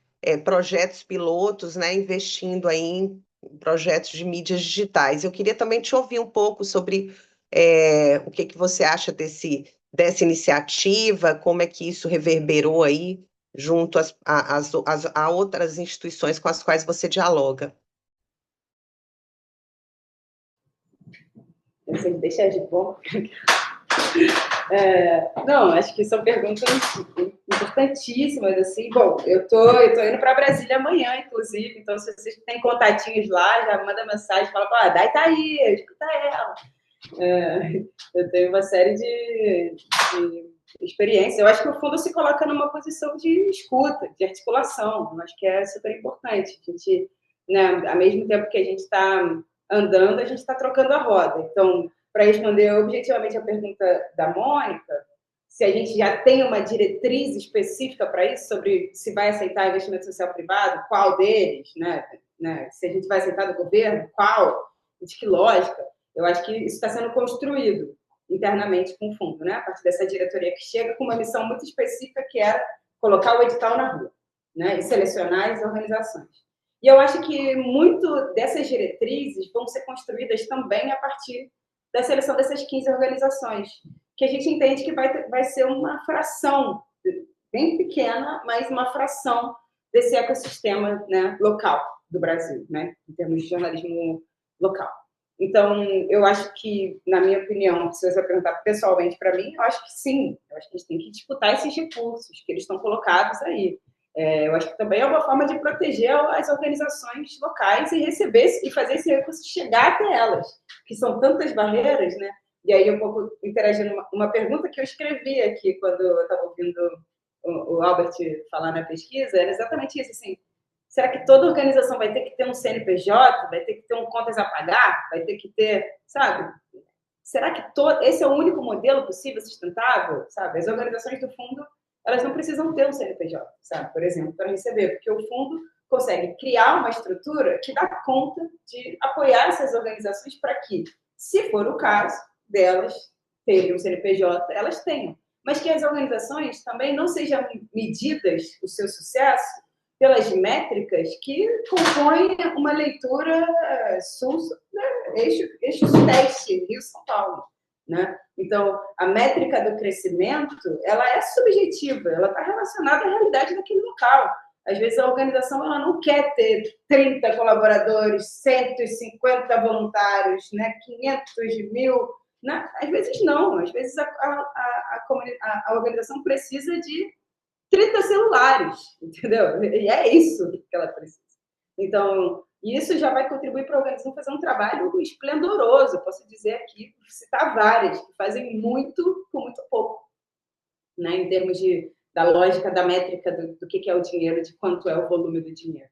projetos pilotos, né, investindo aí em projetos de mídias digitais. Eu queria também te ouvir um pouco sobre o que você acha dessa iniciativa, como é que isso reverberou aí junto a outras instituições com as quais você dialoga. Você me deixa de bom. Não, acho que são perguntas importantíssimas, assim. Bom, eu tô indo para Brasília amanhã, inclusive, então se vocês têm contatinhos lá, já manda mensagem, fala, a Dai tá aí, escuta ela. Eu tenho uma série de experiências. Eu acho que o fundo se coloca numa posição de escuta, de articulação. Eu acho que é super importante. A gente, né, ao mesmo tempo que a gente está andando, a gente está trocando a roda. Então, para responder objetivamente a pergunta da Mônica, se a gente já tem uma diretriz específica para isso, sobre se vai aceitar investimento social privado, qual deles, né? Se a gente vai aceitar do governo, qual, de que lógica, eu acho que isso está sendo construído internamente com o fundo, né? A partir dessa diretoria que chega com uma missão muito específica, que era colocar o edital na rua, né? E selecionar as organizações. E eu acho que muito dessas diretrizes vão ser construídas também a partir da seleção dessas 15 organizações, que a gente entende que vai ser uma fração, bem pequena, mas uma fração desse ecossistema, né, local do Brasil, né, em termos de jornalismo local. Então, eu acho que, na minha opinião, se você perguntar pessoalmente para mim, eu acho que sim. Eu acho que a gente tem que disputar esses recursos que eles estão colocados aí. Eu acho que também é uma forma de proteger as organizações locais e receber e fazer esse recurso chegar até elas, que são tantas barreiras, né? E aí, um pouco interagindo, uma pergunta que eu escrevi aqui quando eu estava ouvindo o Albert falar na pesquisa, era exatamente isso, assim, será que toda organização vai ter que ter um CNPJ, vai ter que ter um contas a pagar, vai ter que ter, sabe? Será que esse é o único modelo possível sustentável, sabe? As organizações do fundo, elas não precisam ter um CNPJ, sabe? Por exemplo, para receber, porque o fundo consegue criar uma estrutura que dá conta de apoiar essas organizações para que, se for o caso delas terem um CNPJ, elas tenham. Mas que as organizações também não sejam medidas o seu sucesso pelas métricas que compõem uma leitura sul, né, eixo sudeste, Rio-São Paulo. Né? Então, a métrica do crescimento, ela é subjetiva, ela está relacionada à realidade daquele local. Às vezes, a organização ela não quer ter 30 colaboradores, 150 voluntários, né, 500 mil. Né? Às vezes, não. Às vezes, a organização precisa de 30 celulares, entendeu? E é isso que ela precisa. Então, isso já vai contribuir para a organização fazer um trabalho esplendoroso. Posso dizer aqui, citar várias, que fazem muito com muito pouco, né? Em termos da lógica, da métrica do que é o dinheiro, de quanto é o volume do dinheiro.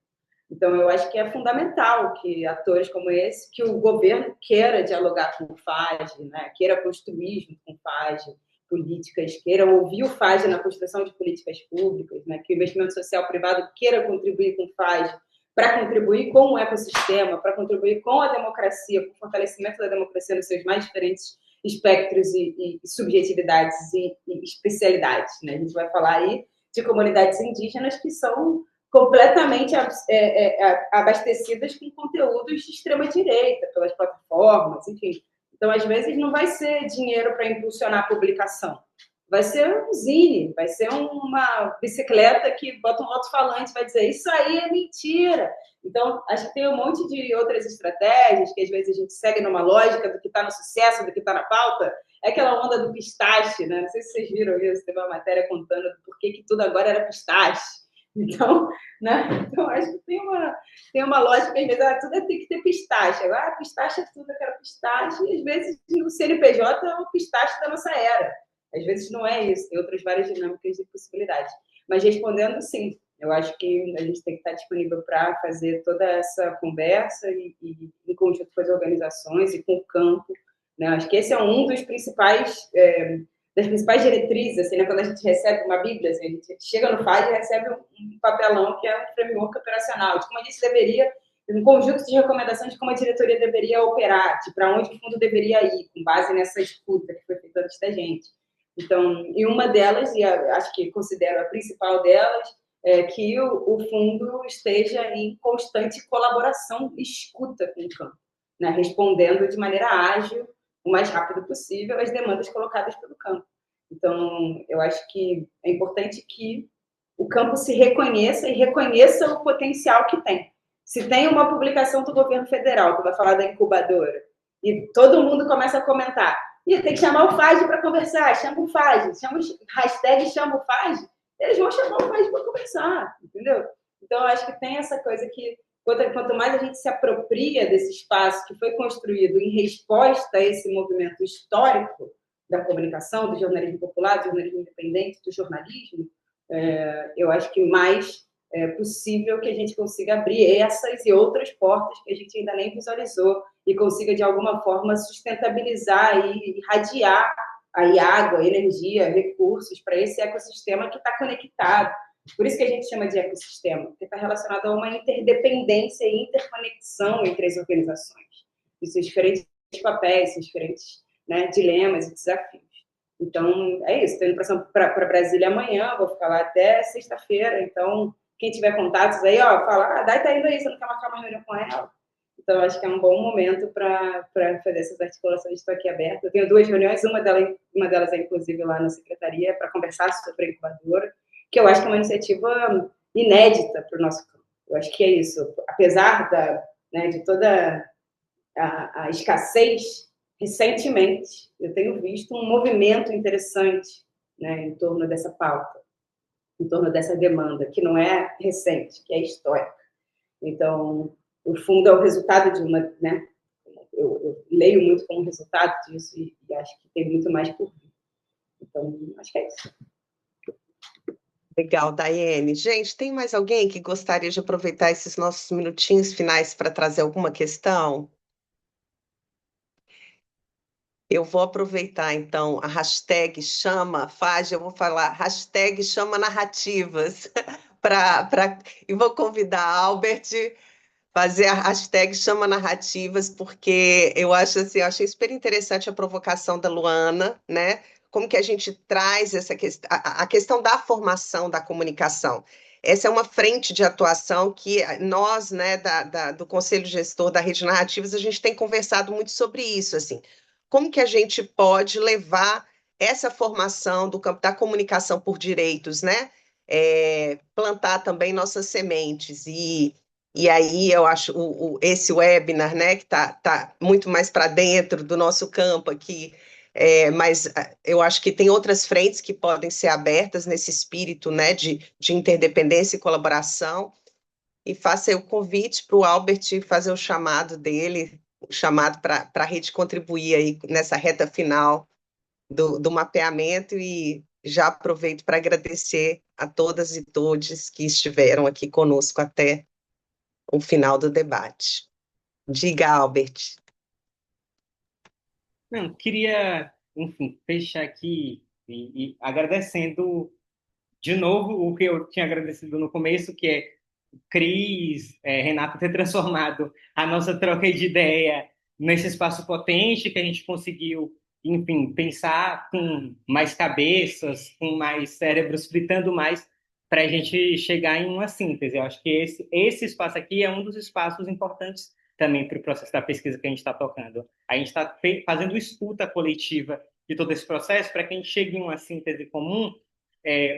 Então, eu acho que é fundamental que atores como esse, que o governo queira dialogar com o FAGE, né? Queira construir junto com o FAGE políticas, queiram ouvir o FAGE na construção de políticas públicas, né? Que o investimento social privado queira contribuir com o FAGE para contribuir com o ecossistema, para contribuir com a democracia, com o fortalecimento da democracia nos seus mais diferentes espectros e subjetividades e especialidades. Né? A gente vai falar aí de comunidades indígenas que são completamente abastecidas com conteúdos de extrema-direita, pelas plataformas, enfim. Então, às vezes, não vai ser dinheiro para impulsionar a publicação. Vai ser um zine, vai ser uma bicicleta que bota um alto-falante e vai dizer isso aí é mentira. Então, acho que tem um monte de outras estratégias que, às vezes, a gente segue numa lógica do que está no sucesso, do que está na pauta. É aquela onda do pistache, né? Não sei se vocês viram isso, teve uma matéria contando por que tudo agora era pistache. Então, né? Então, acho que tem uma lógica, às vezes, tudo tem que ter pistache. Agora, pistache é tudo, eu quero pistache, e às vezes o CNPJ é o pistache da nossa era. Às vezes não é isso, tem outras várias dinâmicas e possibilidades. Mas respondendo, sim, eu acho que a gente tem que estar disponível para fazer toda essa conversa e em conjunto com as organizações e com o campo. Né? Acho que esse é um dos principais... das principais diretrizes, assim, né? Quando a gente recebe uma Bíblia, assim, a gente chega no FAD e recebe um papelão que é um framework operacional, de como a gente deveria, um conjunto de recomendações de como a diretoria deveria operar, de para onde o fundo deveria ir, com base nessa escuta que foi feita antes da gente. Então, e uma delas, e acho que considero a principal delas, é que o fundo esteja em constante colaboração e escuta com o campo, né? Respondendo de maneira ágil, o mais rápido possível, as demandas colocadas pelo campo. Então, eu acho que é importante que o campo se reconheça e reconheça o potencial que tem. Se tem uma publicação do governo federal, que vai falar da incubadora, e todo mundo começa a comentar, e tem que chamar o FAGE para conversar, chama o FAGE, hashtag chama o FAGE, eles vão chamar o FAGE para conversar, entendeu? Então, eu acho que tem essa coisa que quanto mais a gente se apropria desse espaço que foi construído em resposta a esse movimento histórico da comunicação, do jornalismo popular, do jornalismo independente, do jornalismo, eu acho que mais é possível que a gente consiga abrir essas e outras portas que a gente ainda nem visualizou e consiga, de alguma forma, sustentabilizar e irradiar aí água, energia, recursos para esse ecossistema que está conectado. Por isso que a gente chama de ecossistema, porque está relacionado a uma interdependência e interconexão entre as organizações. E seus diferentes papéis, seus diferentes, né, dilemas e desafios. Então, é isso. Estou indo para Brasília amanhã, vou ficar lá até sexta-feira. Então, quem tiver contatos aí, fala, Dai tá indo aí, você não quer marcar uma reunião com ela? Então, acho que é um bom momento para fazer essessas articulações. Estou aqui aberta. Eu tenho 2 reuniões, uma delas é, inclusive, lá na secretaria, para conversar sobre a incubadora, que eu acho que é uma iniciativa inédita para o nosso campo. Eu acho que é isso. Apesar de toda a escassez, recentemente, eu tenho visto um movimento interessante, né, em torno dessa pauta, em torno dessa demanda, que não é recente, que é histórica. Então, o fundo é o resultado de uma, né, eu leio muito como resultado disso e acho que tem muito mais por vir. Então, acho que é isso. Legal, Daiane. Gente, tem mais alguém que gostaria de aproveitar esses nossos minutinhos finais para trazer alguma questão? Eu vou aproveitar, então, a hashtag chama, Fage, eu vou falar, hashtag chama narrativas, e vou convidar a Albert fazer a hashtag chama narrativas, porque eu acho assim, eu achei super interessante a provocação da Luana, né? Como que a gente traz essa questão, a questão da formação da comunicação. Essa é uma frente de atuação que nós, né, do Conselho Gestor da Rede Narrativas, a gente tem conversado muito sobre isso, assim. Como que a gente pode levar essa formação do campo da comunicação por direitos, né? Plantar também nossas sementes e aí eu acho esse webinar, né, que tá muito mais para dentro do nosso campo aqui, mas eu acho que tem outras frentes que podem ser abertas nesse espírito, né, de interdependência e colaboração. E faça aí o convite para o Albert fazer o chamado dele, o chamado para a rede contribuir aí nessa reta final do mapeamento e já aproveito para agradecer a todas e todos que estiveram aqui conosco até o final do debate. Diga, Albert. Não, queria, enfim, fechar aqui e agradecendo de novo o que eu tinha agradecido no começo, que é Cris, Renato, ter transformado a nossa troca de ideia nesse espaço potente que a gente conseguiu, enfim, pensar com mais cabeças, com mais cérebros fritando mais, para a gente chegar em uma síntese. Eu acho que esse espaço aqui é um dos espaços importantes também para o processo da pesquisa que a gente está tocando. A gente está fazendo escuta coletiva de todo esse processo para que a gente chegue em uma síntese comum,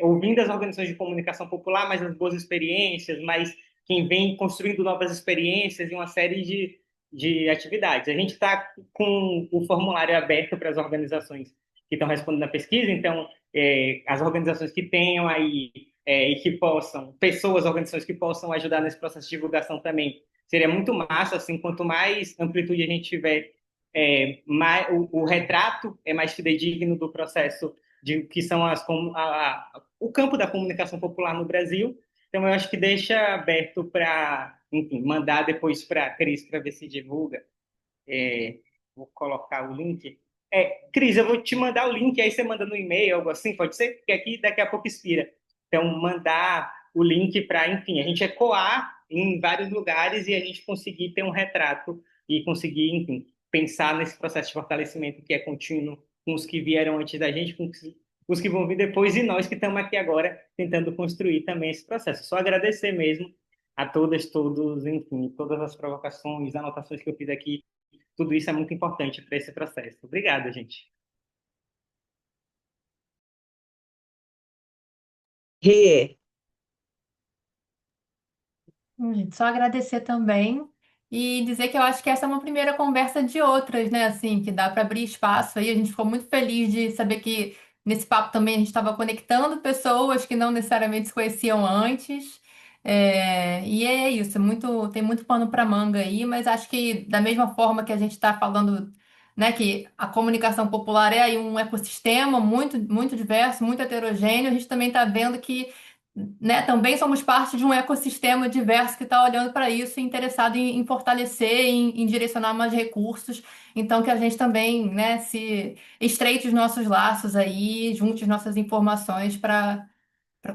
ouvindo as organizações de comunicação popular, mas as boas experiências, mas quem vem construindo novas experiências e uma série de atividades. A gente está com o formulário aberto para as organizações que estão respondendo à pesquisa, então, as organizações que tenham aí e que possam, pessoas, organizações que possam ajudar nesse processo de divulgação também, seria muito massa, assim, quanto mais amplitude a gente tiver, mais, o retrato é mais fidedigno do processo de que são o campo da comunicação popular no Brasil. Então, eu acho que deixa aberto para, enfim, mandar depois para a Cris para ver se divulga. Vou colocar o link. Cris, eu vou te mandar o link, aí você manda no e-mail, algo assim, pode ser? Porque aqui daqui a pouco expira. Então, mandar o link para, enfim, a gente ecoar em vários lugares e a gente conseguir ter um retrato e conseguir, enfim, pensar nesse processo de fortalecimento que é contínuo com os que vieram antes da gente, com os que vão vir depois e nós que estamos aqui agora tentando construir também esse processo. Só agradecer mesmo a todas, todos, enfim, todas as provocações, anotações que eu fiz aqui. Tudo isso é muito importante para esse processo. Obrigado, gente. Rê, Só agradecer também e dizer que eu acho que essa é uma primeira conversa de outras, né? Assim, que dá para abrir espaço aí. A gente ficou muito feliz de saber que nesse papo também a gente estava conectando pessoas que não necessariamente se conheciam antes. E é isso, tem muito pano para manga aí, mas acho que da mesma forma que a gente está falando, né, que a comunicação popular é aí um ecossistema muito, muito diverso, muito heterogêneo, a gente também está vendo que, né, também somos parte de um ecossistema diverso que está olhando para isso e interessado em fortalecer, em direcionar mais recursos. Então, que a gente também, né, se estreite os nossos laços aí, junte as nossas informações para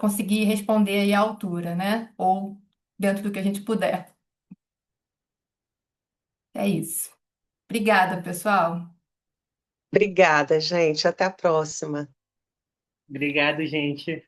conseguir responder aí à altura, né? Ou dentro do que a gente puder. É isso. Obrigada, pessoal. obrigada, gente. Até a próxima. Obrigado, gente.